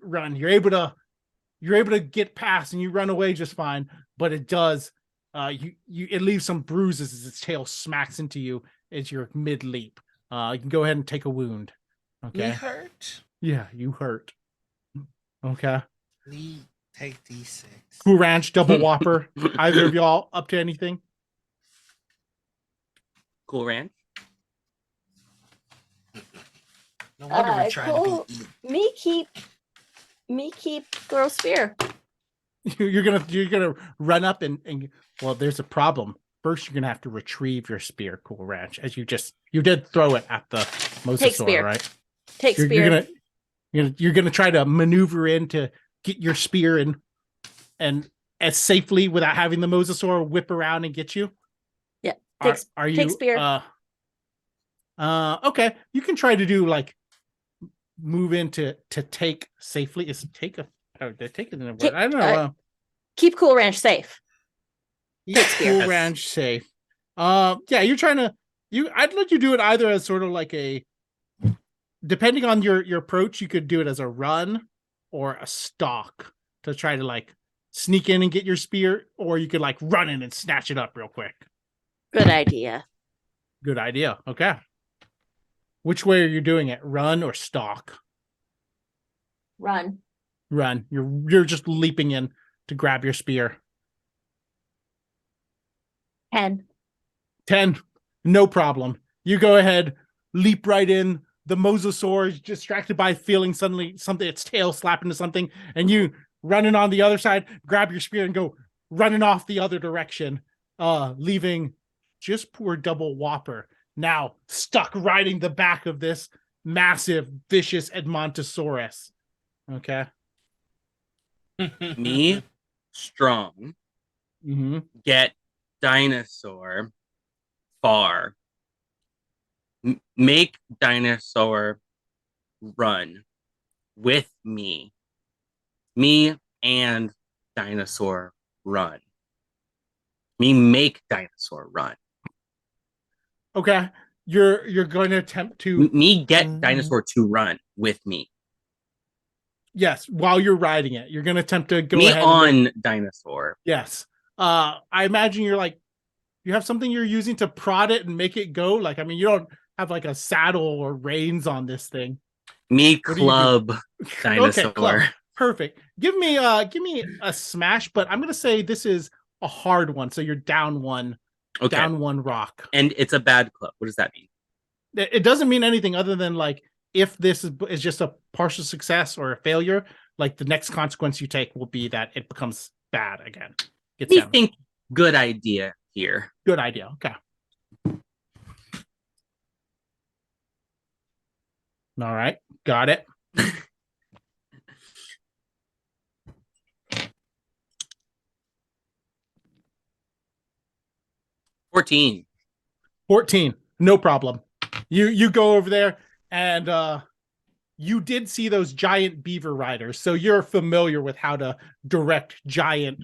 run. You're able to get past, and you run away just fine, but it does it leaves some bruises as its tail smacks into you as you're mid leap. You can go ahead and take a wound. Okay. Me hurt? Yeah, you hurt. Okay. Me Take D6. Cool Ranch, Double Whopper. Either of y'all up to anything? Cool Ranch. No wonder we're trying cool. to be. Me keep throw spear. You're gonna run up and well, there's a problem. First, you're gonna have to retrieve your spear, Cool Ranch, as you did throw it at the Take mosasaur, spear. right? Take You're spear. you're gonna try to maneuver in to get your spear in and as safely without having the mosasaur whip around and get you. Yeah. Are you take spear. Okay. You can try to do like move in to take safely. Is take a they take it in a word. I don't know. Keep Cool Ranch safe. Take spear. Cool Ranch safe. Yeah, you're trying to I'd let you do it either as sort of like a depending on your approach, you could do it as a run or a stalk to try to like sneak in and get your spear, or you could like run in and snatch it up real quick. Good idea. Good idea. Okay. Which way are you doing it? Run or stalk? Run. Run. You're just leaping in to grab your spear. 10. 10. No problem. You go ahead, leap right in. The mosasaur is distracted by feeling suddenly something, its tail slap into something, and you running on the other side, grab your spear and go running off the other direction, leaving just poor Double Whopper now stuck riding the back of this massive, vicious Edmontosaurus. Okay. Me, strong. Mm-hmm. Get dinosaur far. Make dinosaur run with me. Me and dinosaur run. Me make dinosaur run. Okay. You're going to attempt to Me get dinosaur to run with me. yes, while you're riding it. You're going to attempt to go Me ahead on dinosaur. yes. I imagine you're like you have something you're using to prod it and make it go. Like, I mean, you don't have like a saddle or reins on this thing. Me What do you do? club dinosaur. Okay, club. Perfect. Give me a smash, but I'm gonna say this is a hard one. So you're down one, Okay. down one rock. And it's a bad club. What does that mean? It doesn't mean anything other than like if this is just a partial success or a failure, like the next consequence you take will be that it becomes bad again. Gets We down. think good idea here. Good idea. Okay. All right. Got it. $14. 14. No problem. You go over there and you did see those giant beaver riders, so you're familiar with how to direct giant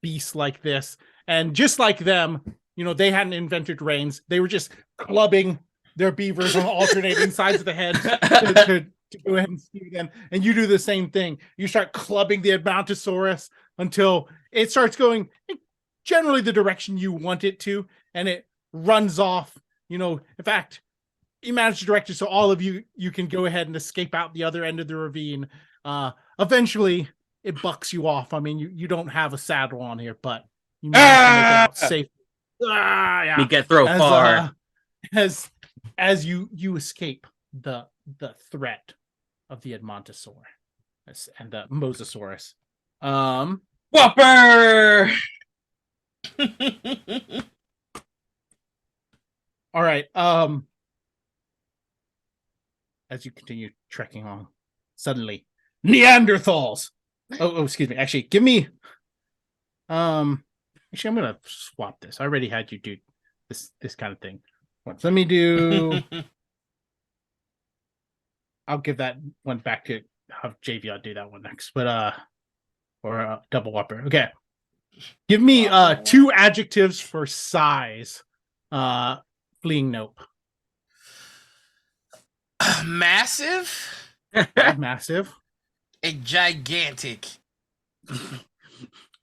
beasts like this. And just like them, you know, they hadn't invented reins. They were just clubbing their beavers on alternating sides of the head to go ahead and steer them. And you do the same thing. You start clubbing the Edmontosaurus until it starts going generally the direction you want it to, and it runs off. You know, in fact, you manage to direct it so all of you can go ahead and escape out the other end of the ravine. Eventually, it bucks you off. I mean, you don't have a saddle on here, but you manage to make it out safe. Yeah. Me get throw far. As you escape the threat of the Edmontosaur and the Mosasaurus. Whopper! All right. As you continue trekking on, suddenly Neanderthals. Oh, excuse me. Actually, give me. Actually, I'm gonna swap this. I already had you do this kind of thing. Once, let me do. I'll give that one back to have JV. Do that one next, but or Double Whopper. Okay. Give me 2 adjectives for size. Fleeing nope. Massive Massive. and gigantic.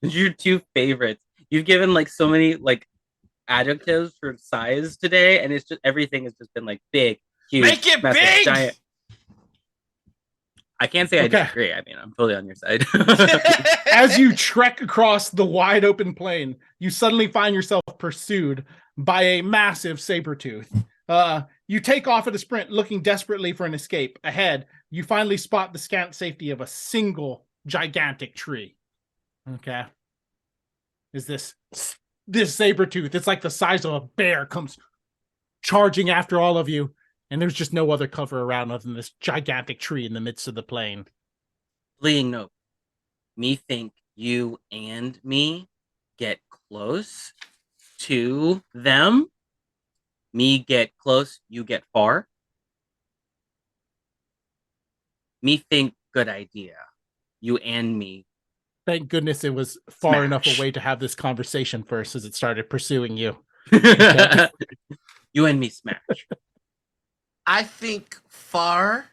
Your 2 favorites. You've given like so many like adjectives for size today, and it's just everything has just been like big, huge, Make it massive, big! giant. I can't say I Okay. disagree. I mean, I'm totally on your side. As you trek across the wide open plain, you suddenly find yourself pursued by a massive saber tooth. You take off at a sprint, looking desperately for an escape. Ahead, you finally spot the scant safety of a single gigantic tree. Okay. Is this saber tooth? It's like the size of a bear, comes charging after all of you, and there's just no other cover around other than this gigantic tree in the midst of the plain. Fleeing note. Me think you and me get close to them. Me get close, you get far. Me think good idea. You and me. Thank goodness it was far enough Smash. away to have this conversation first as it started pursuing you. You and me smash. I think far.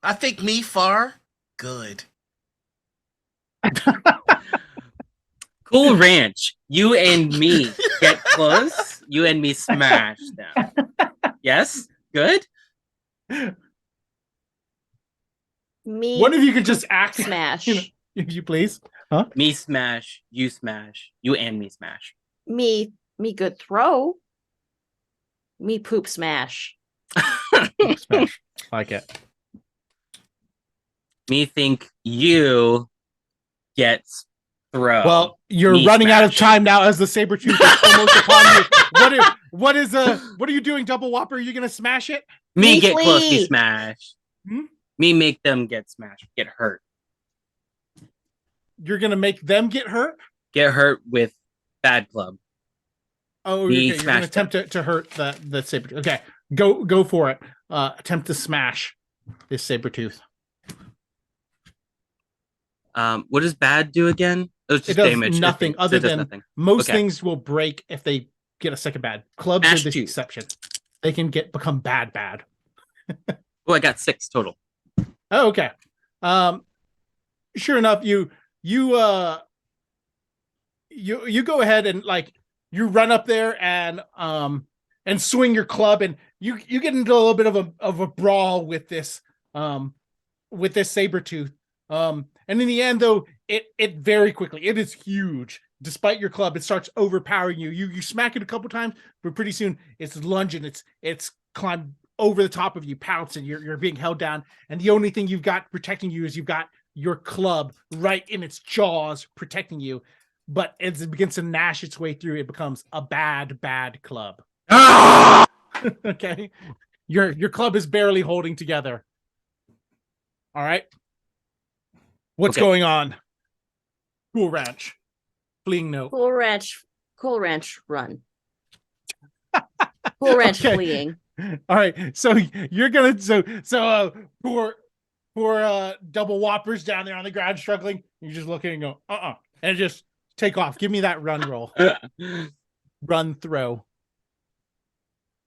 I think me far. Good. Cool Ranch. You and me get close. You and me smash them. Yes? Good? Me What if you could just act smash. if you please? Me smash. You smash. You and me smash. Me good throw. Me poop smash. Smash. Like it. Me think you get throw. Well, you're Me running out of smash. time now as the saber tooth is almost upon you. What are you doing, Double Whopper? Are you gonna smash it? Me Me get close, me flee. smash. Hmm? Me make them get smashed, get hurt. You're gonna make them get hurt? Get hurt with bad club. Oh, Me okay. You're gonna smash them. attempt to hurt the saber tooth. Okay, go for it. Attempt to smash this saber tooth. What does bad do again? Oh, it's It just does damage. nothing So other it does than nothing. most Okay. things will break if they get a second bad. Clubs Smash are the two. exception. They can become bad. Oh, I got 6 total. Oh, okay. Sure enough, you go ahead and like you run up there and swing your club, and you get into a little bit of a brawl with this saber tooth. And in the end, though, it very quickly, it is huge. Despite your club, it starts overpowering you. You smack it a couple times, but pretty soon it's lunging. It's climbed over the top of you, pouncing. You're being held down, and the only thing you've got protecting you is you've got your club right in its jaws protecting you. But as it begins to gnash its way through, it becomes a bad club. Okay, your club is barely holding together. All right, what's Okay. going on? Cool Ranch, fleeing note. Cool Ranch, run. Cool Ranch Okay. fleeing. All right, so you're gonna poor Double Whoppers down there on the ground struggling. You just look at it and go and just take off. Give me that run roll, run throw.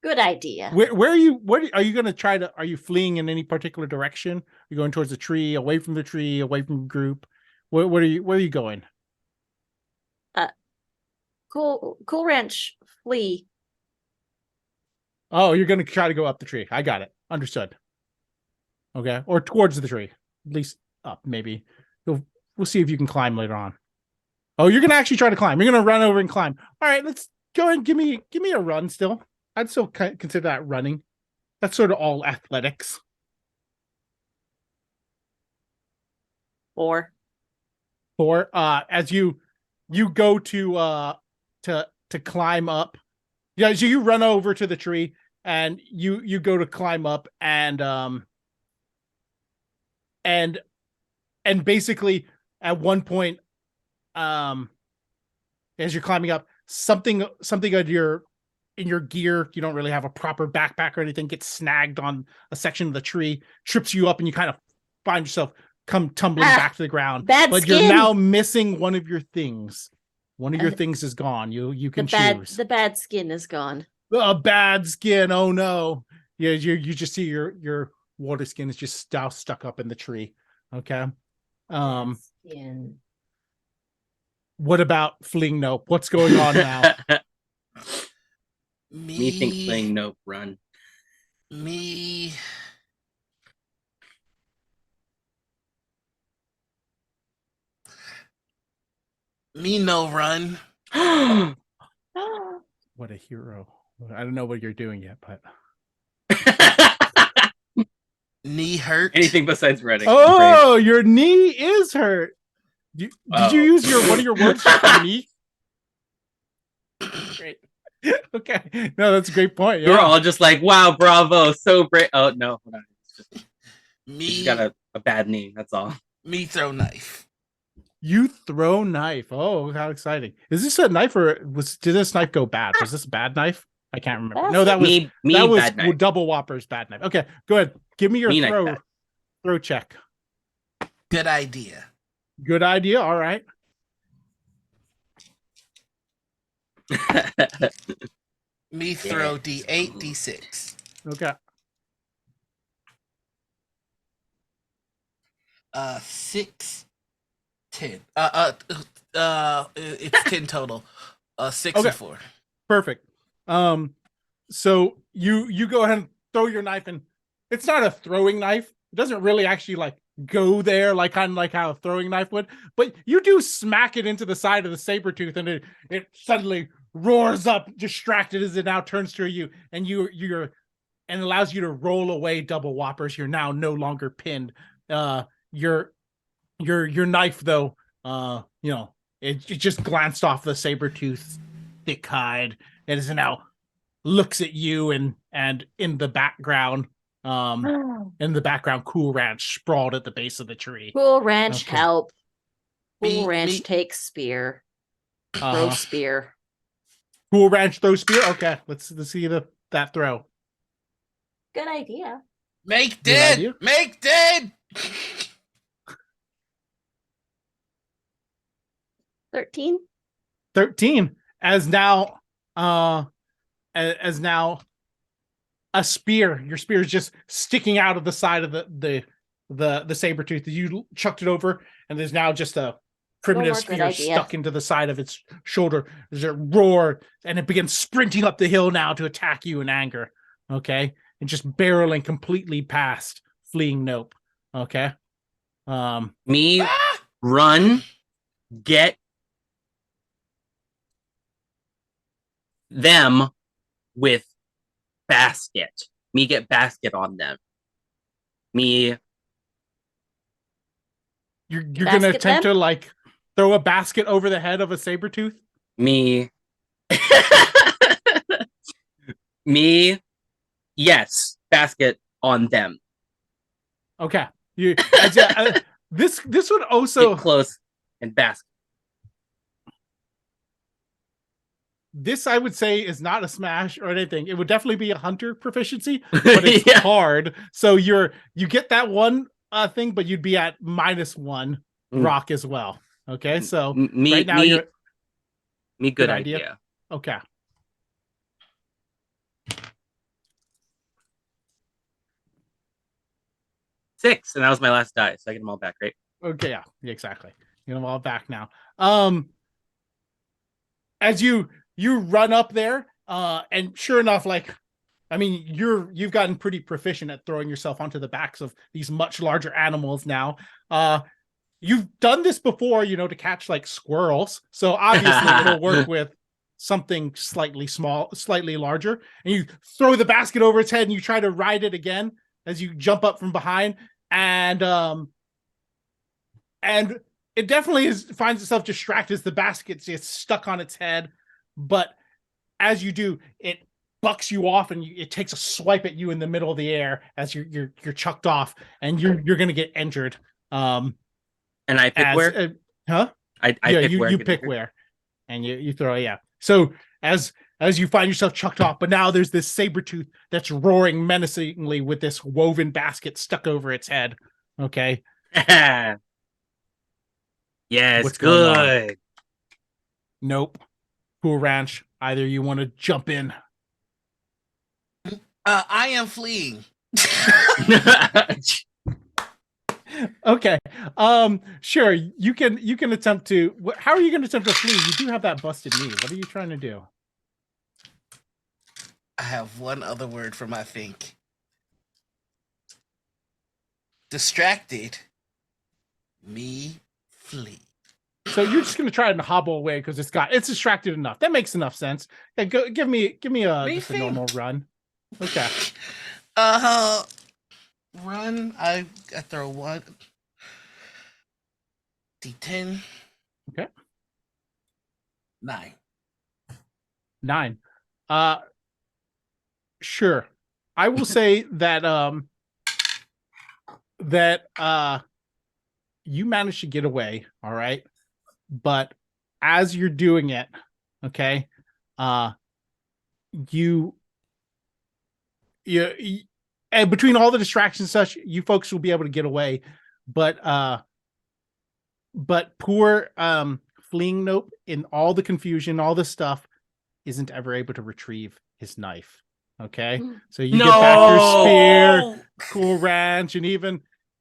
Good idea. Where are you? What are you gonna try to? Are you fleeing in any particular direction? Are you going towards the tree, away from the tree, away from the group? Where are you going? Cool Ranch flee. Oh, you're gonna try to go up the tree. I got it. Understood. Okay, or towards the tree, at least up. Maybe we'll see if you can climb later on. Oh, you're gonna actually try to climb. You're gonna run over and climb. All right, let's go ahead and give me a run. Still, I'd still consider that running. That's sort of all athletics. 4. As you go to climb up. Yeah, so you run over to the tree and you go to climb up and basically at one point as you're climbing up, something in your gear, you don't really have a proper backpack or anything, gets snagged on a section of the tree, trips you up, and you kind of find yourself come tumbling back to the ground. Bad But skin. you're now missing one of your things. One of your things is gone. You can choose. The bad skin is gone. A bad skin. Oh no. Yeah, you just see your water skin is just stuck up in the tree. Okay. Skin. What about fleeing nope? What's going on now? Me think playing nope run. Me. Me no run. What a hero. I don't know what you're doing yet, but Knee hurt. Anything besides running. oh, your knee is hurt. Did you Oh. use one of your words just for knee? Great. Okay. No, that's a great point. We're Yeah. all just like, wow, bravo, so brave. Oh no, hold on. Me. She's got a bad knee. That's all. Me throw knife. You throw knife. Oh, how exciting! Is this a knife or did this knife go bad? Was this a bad knife? I can't remember. No, that was Me that was bad knife. Double Whopper's bad knife. Okay, go ahead. Give me your Me knife throw check. Good idea. Good idea. All right. Me throw Yeah. D8, D6. Okay. 6, 10. It's 10 total. 6 Okay. and 4. Perfect. So you go ahead and throw your knife, and it's not a throwing knife. It doesn't really actually like go there, like kind of like how a throwing knife would, but you do smack it into the side of the saber tooth, and it suddenly roars up, distracted as it now turns to you, and you're and allows you to roll away double whoppers. You're now no longer pinned. Your knife though, it just glanced off the saber tooth thick hide. It is now looks at you, and in the background, Cool Ranch sprawled at the base of the tree. Cool Ranch, Okay. help. Cool Me- Ranch me- takes spear. Throw Uh-huh. spear. Cool Ranch throw spear. Okay, let's see that throw. Good idea. Make Good dead! idea. Make dead! 13. 13 as now as now a spear. Your spear is just sticking out of the side of the saber tooth. You chucked it over, and there's now just a primitive more good spear idea. stuck into the side of its shoulder. There's a roar, and it begins sprinting up the hill now to attack you in anger. Okay, and just barreling completely past fleeing Nope. Okay. Me Ah! run, get them with basket. Me get basket on them. Me You're gonna Basket attempt them? to like throw a basket over the head of a saber tooth. me me yes, basket on them. Okay. You this would also Get close and basket. this I would say is not a smash or anything. It would definitely be a hunter proficiency, but it's Yeah. hard. So you get that one thing, but you'd be at -1 rock as well. Okay, so Me right now me you're me good Good idea. idea. okay. Six, and that was my last die, so I get them all back, right? Okay, yeah, exactly. You know, I'm all back now. As you run up there, and sure enough, like, I mean, you've gotten pretty proficient at throwing yourself onto the backs of these much larger animals now. You've done this before, to catch like squirrels. So obviously it'll work with something slightly larger. And you throw the basket over its head, and you try to ride it again as you jump up from behind, and it definitely finds itself distracted as the basket gets stuck on its head. But as you do, it bucks you off, and it takes a swipe at you in the middle of the air as you're chucked off, and you're gonna get injured. And I pick where? Huh? I pick where. You pick where, and you throw. Yeah. So as you find yourself chucked off, but now there's this saber tooth that's roaring menacingly with this woven basket stuck over its head. Okay. Yes, What's going on? good. Nope. Cool Ranch. Either you want to jump in. I am fleeing. Okay. Sure. You can attempt to. How are you going to attempt to flee? You do have that busted knee. What are you trying to do? I have one other word for my think. Distracted. Me flee. So you're just gonna try and hobble away because it's distracted enough. That makes enough sense. Yeah, give me just a normal run. Okay. Run. I throw one. D10. Okay. 9. 9. Sure. I will say that you managed to get away, all right? But as you're doing it, okay, you and between all the distractions and such, you folks will be able to get away. But poor fleeing Nope, in all the confusion, all this stuff, isn't ever able to retrieve his knife. Okay, so you get back your spear, Cool Ranch, and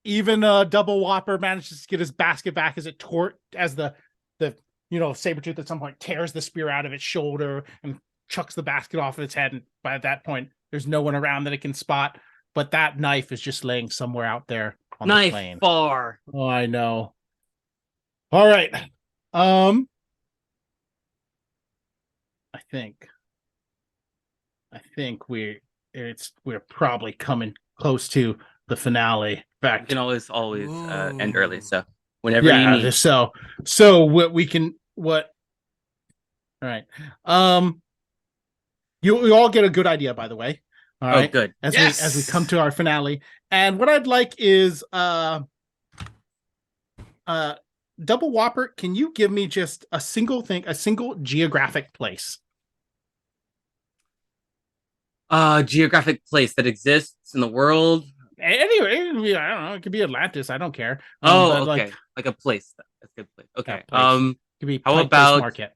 even Double Whopper manages to get his basket back as the Sabretooth at some point tears the spear out of its shoulder and chucks the basket off of its head. And by that point, there's no one around that it can spot. But that knife is just laying somewhere out there on the plane. Far. Oh, I know. All right. I think we're probably coming close to the finale. In fact, You can always end early. So whenever you need. So all right. You all get a good idea, by the way. All right. Good. As we come to our finale. And what I'd like is Double Whopper, can you give me just a single geographic place? Geographic place that exists in the world. Anyway, I don't know. It could be Atlantis. I don't care. Okay. Like a place. That's a good place. Okay. Place. Could be how about Market?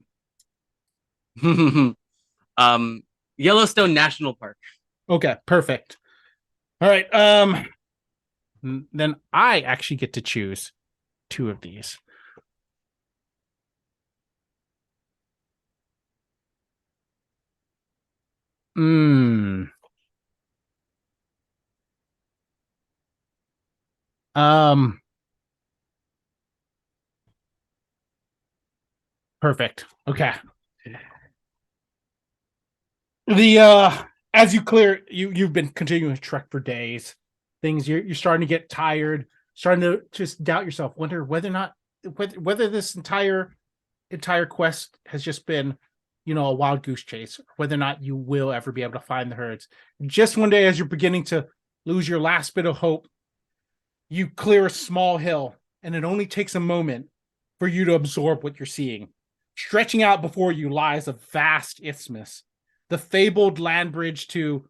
Yellowstone National Park. Okay, perfect. All right. Then I actually get to choose 2 of these. Perfect. Okay. As you clear, you've been continuing to trek for days. You're starting to get tired, starting to just doubt yourself, wonder whether this entire quest has just been, a wild goose chase, whether or not you will ever be able to find the herds. Just one day, as you're beginning to lose your last bit of hope, you clear a small hill, and it only takes a moment for you to absorb what you're seeing. Stretching out before you lies a vast isthmus, the fabled land bridge to,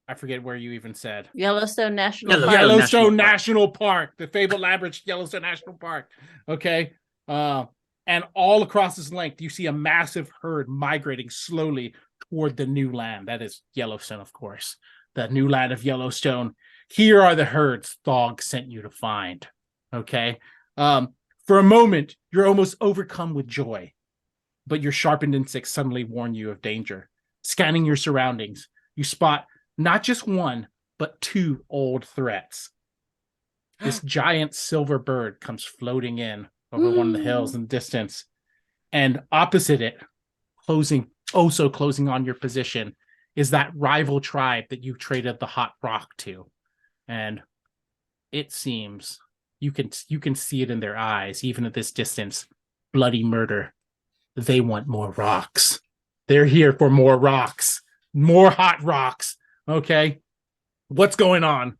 I forget where you even said. Yellowstone National Park. Yellowstone National Park. The fabled land bridge, Yellowstone National Park. Okay. And all across this length, you see a massive herd migrating slowly toward the new land. That is Yellowstone, of course. The new land of Yellowstone. Here are the herds Thog sent you to find. Okay. For a moment, you're almost overcome with joy, but your sharpened instincts suddenly warn you of danger. Scanning your surroundings, you spot not just one, but 2 old threats. This giant silver bird comes floating in over one of the hills in the distance, and opposite it, closing on your position, is that rival tribe that you traded the hot rock to. And it seems you can see it in their eyes, even at this distance. Bloody murder. They want more rocks. They're here for more rocks, more hot rocks. Okay, what's going on?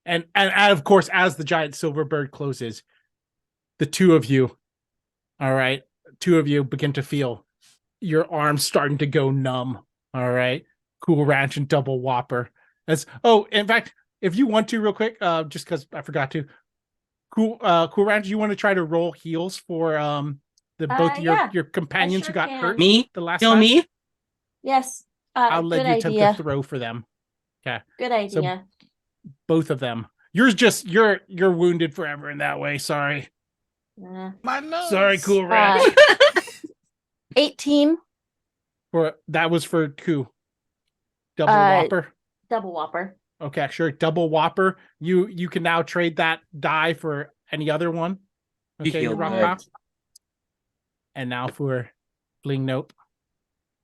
And of course, as the giant silver bird closes, the 2 of you, all right, 2 of you begin to feel your arms starting to go numb. All right, Cool Ranch and Double Whopper. In fact, if you want to, real quick, just because I forgot to, Cool Ranch, you want to try to roll heals for both your companions who got hurt me the last time? time? Me? Yes. I'll let you attempt to throw for them. Okay. Good idea. So, both of them. You're wounded forever in that way. Sorry. My nose. Sorry, Cool Ranch. 18. That was for Coup. Double Whopper. Double Whopper. Okay, sure. Double Whopper. You can now trade that die for any other one. You Okay, heal your rock good. pop. And now for Fling Nope.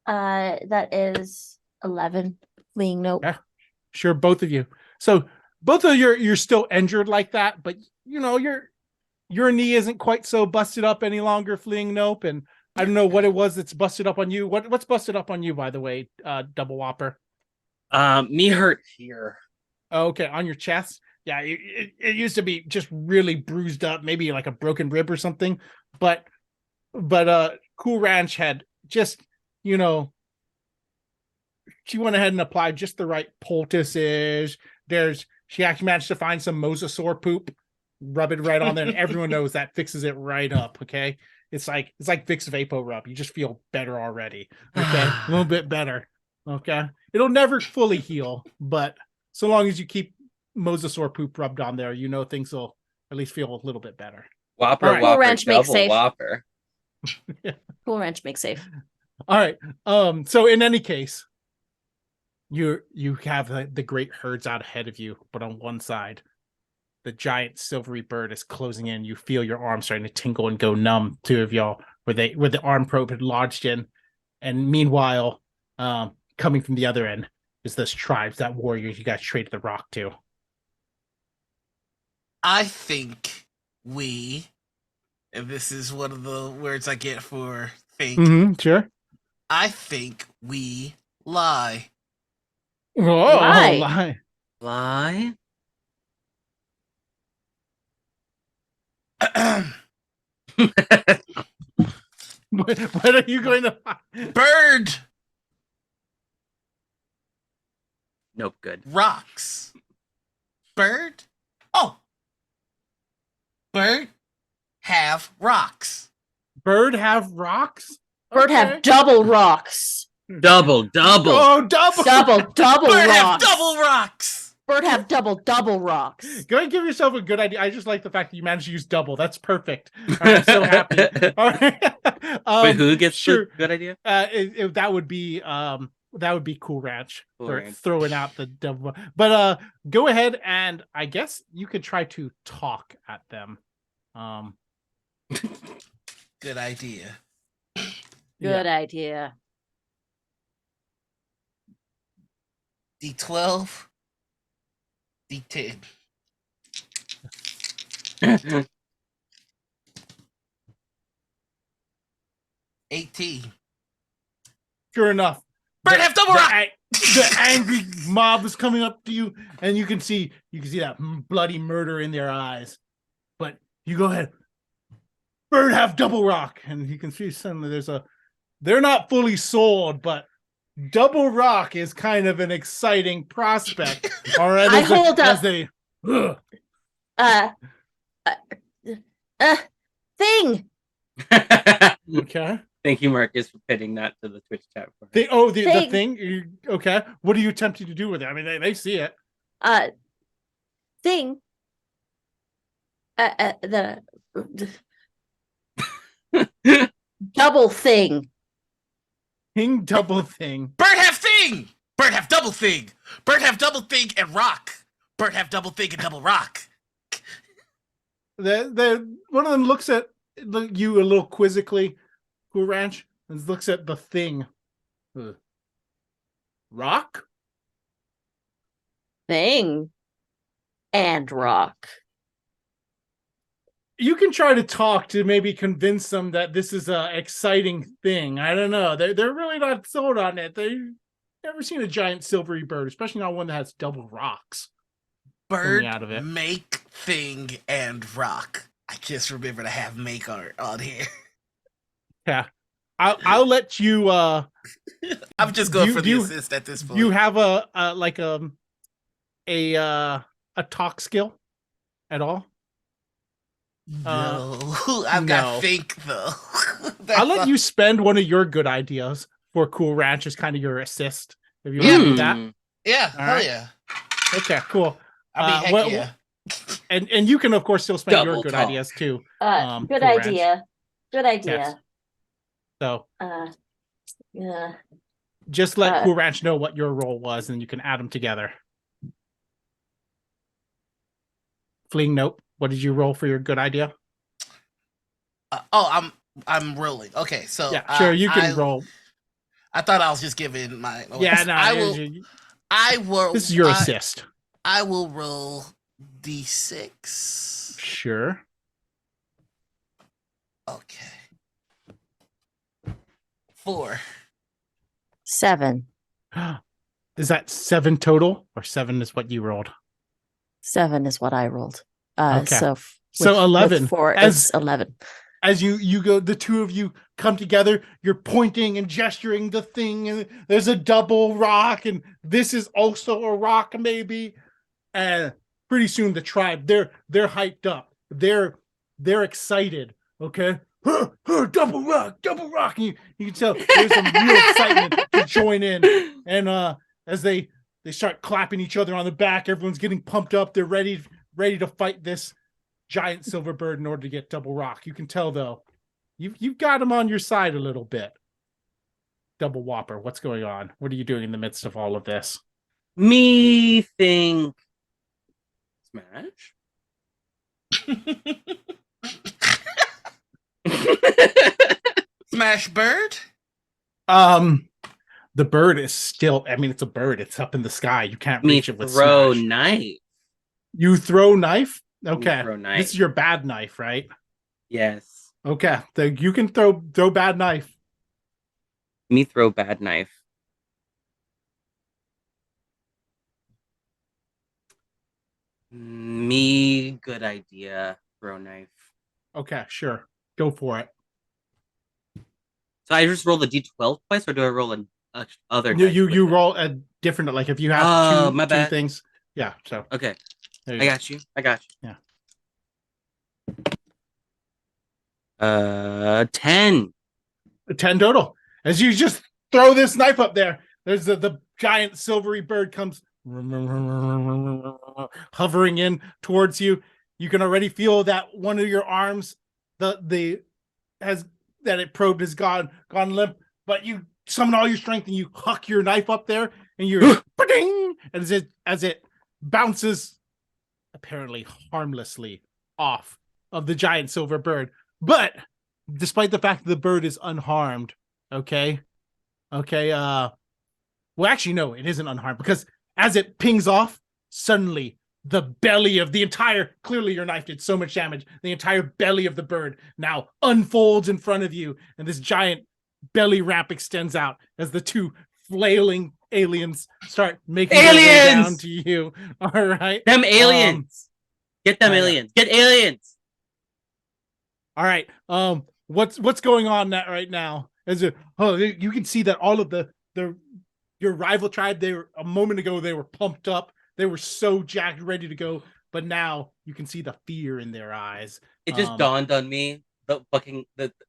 That is 11. Fleeing nope. Yeah. Sure, both of you. So both of you're still injured like that, but your knee isn't quite so busted up any longer, Fleeing Nope. And I don't know what it was that's busted up on you. What's busted up on you, by the way, Double Whopper? Me hurt here. Oh, okay, on your chest. Yeah, it used to be just really bruised up, maybe like a broken rib or something. But Cool Ranch had just, she went ahead and applied just the right poultices. She actually managed to find some mosasaur poop, rub it right on there, and everyone knows that fixes it right up. Okay, it's like Vicks Vapo Rub. You just feel better already. Okay, a little bit better. Okay, it'll never fully heal, but so long as you keep mosasaur poop rubbed on there, things will at least feel a little bit better. Whopper, All right. Cool Whopper, Ranch makes double safe. Whopper. Cool Ranch makes safe. All right. So in any case, you have the great herds out ahead of you, but on one side, the giant silvery bird is closing in. You feel your arm starting to tingle and go numb, two of y'all, where the arm probe had lodged in. And meanwhile, coming from the other end is those tribes, that warriors you guys traded the rock to. I think and this is one of the words I get for think. Mm-hmm, sure. I think we lie. Oh, Lie. lie. Lie? What are you going to Bird Nope, good. rocks. Bird? Oh. Bird have rocks. Bird have rocks? Bird Okay. have double rocks. Double. Oh, double. Double Bird have rocks. double rocks. Bird have double rocks. Go ahead and give yourself a good idea. I just like the fact that you managed to use double. That's perfect. I'm so happy. All right. Wait, who gets sure. the good idea? That would be Cool Ranch. Cool for Ranch. throwing out the double. But go ahead and I guess you could try to talk at them. Good idea. Good idea. D12. D10. 18. Sure enough. Bird have double rock. The angry mob is coming up to you, and you can see that bloody murder in their eyes. But you go ahead. Bird have double rock, and you can see suddenly they're not fully sold, but double rock is kind of an exciting prospect. All right, I hold up. Thing. Okay. Thank you, Marcus, for pitting that to the Twitch chat. For us. The thing. Okay. What are you attempting to do with it? I mean, they see it. Thing. The double thing. King double thing. Bird have thing. Bird have double thing. Bird have double thing and rock. Bird have double thing and double rock. The one of them looks at you a little quizzically, Cool Ranch, and looks at the thing. Rock? Thing. And rock. You can try to talk to maybe convince them that this is a exciting thing. I don't know. They're really not sold on it. They've never seen a giant silvery bird, especially not one that has double rocks. Bird Out of it. make thing and rock. I just remember to have make art on here. Yeah. I'll let you I'm just going for the you- assist at this point. you have a talk skill at all? No, I've no. got think though. I'll let you spend one of your good ideas for Cool Ranch as kind of your assist. If you want to do that. Yeah, All hell right. yeah. Okay, cool. I mean, heck what- yeah. And you can of course still spend your Double good talk. ideas too. Good Cool Ranch. idea. Good idea. Yes. So Yeah. just let Uh, Cool Ranch know what your role was, and you can add them together. Fleeing note. What did you roll for your good idea? I'm rolling. Okay, so Yeah, sure. You can roll. I thought I was just giving my. Yeah, no. I will. I will. This is your assist. I will roll d6. Sure. Okay. 4. 7. Is that 7 total, or 7 is what you rolled? 7 is what I rolled. Okay. So So 11. With 4, As- it's 11. As you go, the two of you come together, you're pointing and gesturing the thing, and there's a double rock, and this is also a rock, maybe. And pretty soon the tribe, they're hyped up. They're excited. Okay. Double rock. And you can tell there's some real excitement to join in. And as they start clapping each other on the back, everyone's getting pumped up. They're ready to fight this giant silver bird in order to get double rock. You can tell though, you've got him on your side a little bit. Double whopper, what's going on? What are you doing in the midst of all of this? Me think Smash. Smash bird. The bird is still, I mean, it's a bird. It's up in the sky. You can't Me reach it with throw smash. knife. You throw knife? Okay. Throw knife. This is your bad knife, right? Yes. Okay. You can throw bad knife. Me throw bad knife. Me good idea. Throw knife. Okay, sure. Go for it. So I just roll the d12 twice, or do I roll an other? You roll a different, like if you have my two bad. things. Yeah. So Okay. there I you go. got you. I got you. Yeah. 10. 10 total. As you just throw this knife up there, there's the giant silvery bird comes hovering in towards you. You can already feel that one of your arms, that it probed has gone limp, but you summon all your strength and you huck your knife up there, and you're as it bounces apparently harmlessly off of the giant silver bird. But despite the fact that the bird is unharmed, well, actually, no, it isn't unharmed, because as it pings off, suddenly the belly of the entire, clearly your knife did so much damage, the entire belly of the bird now unfolds in front of you, and this giant belly ramp extends out as the two flailing aliens start making their way down to you. All right. Them aliens. Get them aliens. Get aliens. All right. What's going on right now? You can see that all of your rival tribe, they were a moment ago, they were pumped up. They were so jacked, ready to go. But now you can see the fear in their eyes. It just dawned on me.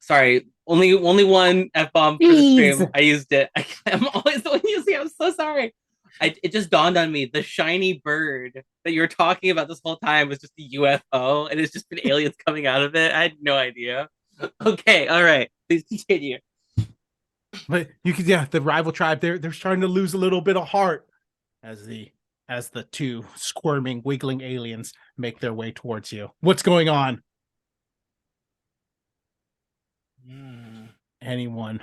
Sorry, only one F-bomb for the stream. I used it. I'm always the one using it. I'm so sorry. It just dawned on me. The shiny bird that you were talking about this whole time was just a UFO, and it's just been aliens coming out of it. I had no idea. Okay, all right. Please continue. But you can, the rival tribe, they're starting to lose a little bit of heart as the two squirming, wiggling aliens make their way towards you. What's going on? Anyone?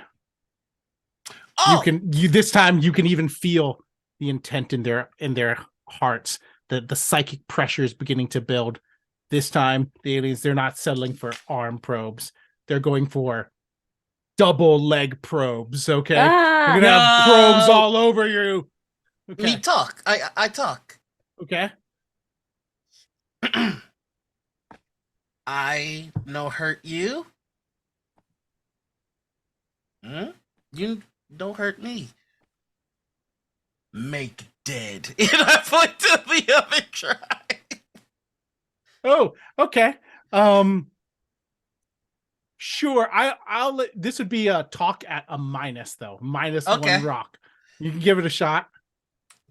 Oh! This time you can even feel the intent in their hearts. The psychic pressure is beginning to build. This time the aliens, they're not settling for arm probes. They're going for double leg probes. Okay, you're gonna have probes all over you. Okay. Me talk. I talk. Okay. I no hurt you. You don't hurt me. Make dead. And I point to the other tribe. Oh, okay. Sure. I'll let, this would be a talk at a minus though. Minus one rock. You can give it a shot.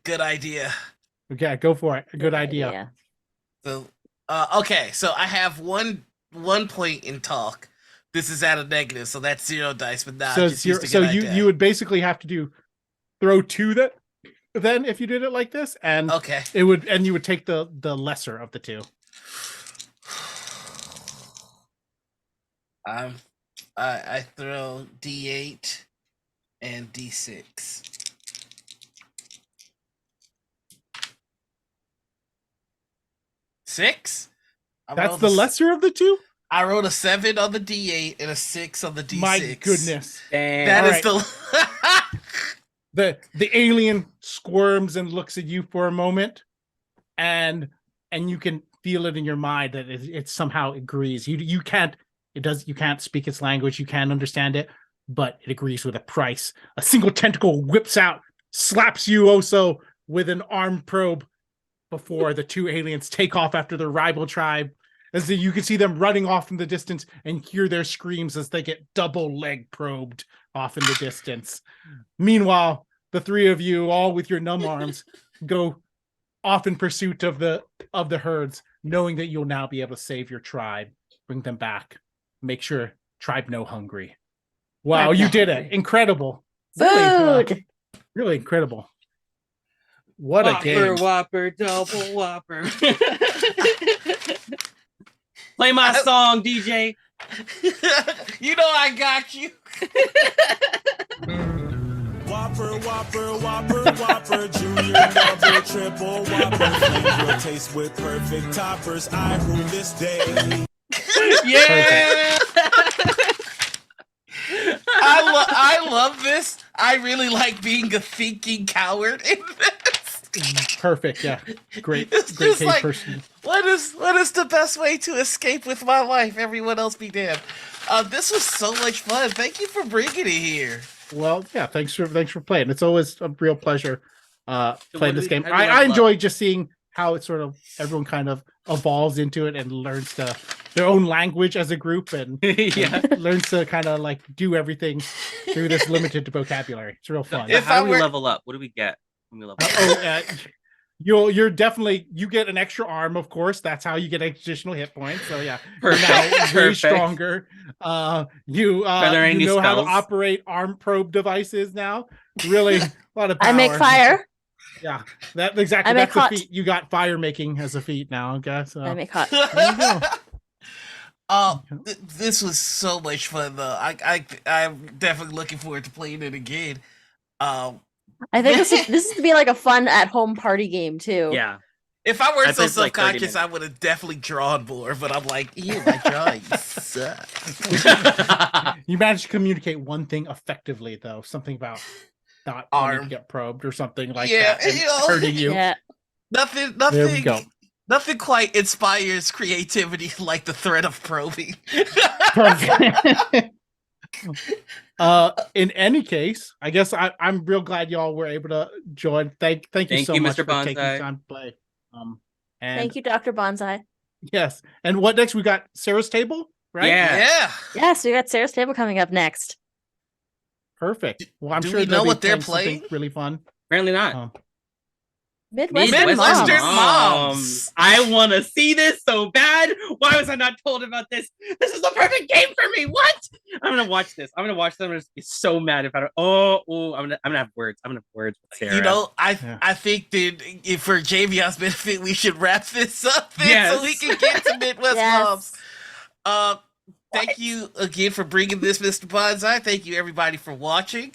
Good idea. Okay, go for it. Good idea. So, okay. So I have one point in talk. This is at a negative, so that's 0 dice. But now you would basically have to throw 2 that then if you did it like this, and okay, you would take the lesser of the 2. I throw D8 and D6. Six. That's the lesser of the two? I rolled a 7 on the D8 and a 6 on the D6. My goodness. Dang. That is The alien squirms and looks at you for a moment, and you can feel it in your mind that it somehow agrees. You can't speak its language, you can't understand it, but it agrees with a price. A single tentacle whips out, slaps you also with an arm probe before the two aliens take off after their rival tribe. As you can see them running off in the distance and hear their screams as they get double leg probed off in the distance. Meanwhile, the three of you, all with your numb arms, go off in pursuit of the herds, knowing that you'll now be able to save your tribe, bring them back, make sure tribe no hungry. Wow, Tribe you no did hungry. it! Incredible, Food. really incredible. What Whopper, a game! Whopper, double Whopper. Play my song, DJ. You know I got you. Whopper, Whopper, Whopper, Whopper, Junior, Double, Triple, Whopper, flavor taste with perfect toppers. I rule this day. Yeah. I love this. I really like being a thinking coward in this. Perfect, yeah, great It's case just like, person. what is the best way to escape with my life? Everyone else be damned. This was so much fun. Thank you for bringing it here. Well, yeah, thanks for playing. It's always a real pleasure playing this game. Everyone I enjoy loves- just seeing how it sort of everyone kind of evolves into it and learns their own language as a group and Yeah. learns to kind of like do everything through this limited vocabulary. It's real fun. If How I do we were- level up? What do we get when we level up? You're definitely, you get an extra arm, of course. That's how you get additional hit points. So yeah, you're Perfect. now way Perfect. stronger. You there any you know how to spells? operate arm probe devices now. Really, a lot of power. I make fire. Yeah, that exactly. I make That's a hot. feat. You got fire making as a feat now. Okay, so I make hot. there you go. This was so much fun though. I'm definitely looking forward to playing it again. I think this is to be like a fun at-home party game too. Yeah. If I weren't I so played for like 30 self-conscious, I would have definitely drawn more. But I'm like, ew, my drawing sucks. You managed to communicate one thing effectively, though. Something about not wanting to Arm. get probed or something like Yeah, that, and you know. hurting you. Yeah. Nothing, There we go. nothing quite inspires creativity like the threat of probing. Perfect. In any case, I guess I'm real glad y'all were able to join. Thank you Thank so you, much Mr. for taking Banzai. time to play. And Thank you, Dr. Banzai. Yes. And what next? We got Sarah's table, right? Yeah. Yeah. Yes, we got Sarah's table coming up next. Perfect. Well, I'm Do sure we they'll know be what they're something playing? really fun. Apparently not. Um, Midwestern, Midwestern Moms. Moms. I want to see this so bad. Why was I not told about this? This is the perfect game for me. What? I'm gonna watch this. I'm gonna just be so mad if I don't. I'm gonna have words. I'm gonna have words with Sarah. You know, Yeah. I think that if for Javion's benefit, we should wrap this up then Yes. so we can get to Midwest Yes. Moms. Thank you again for bringing this, Mr. Banzai. Thank you everybody for watching.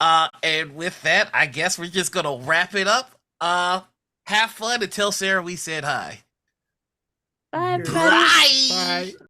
And with that, I guess we're just gonna wrap it up. Have fun and tell Sarah we said hi. Bye, everybody. Bye. Bye.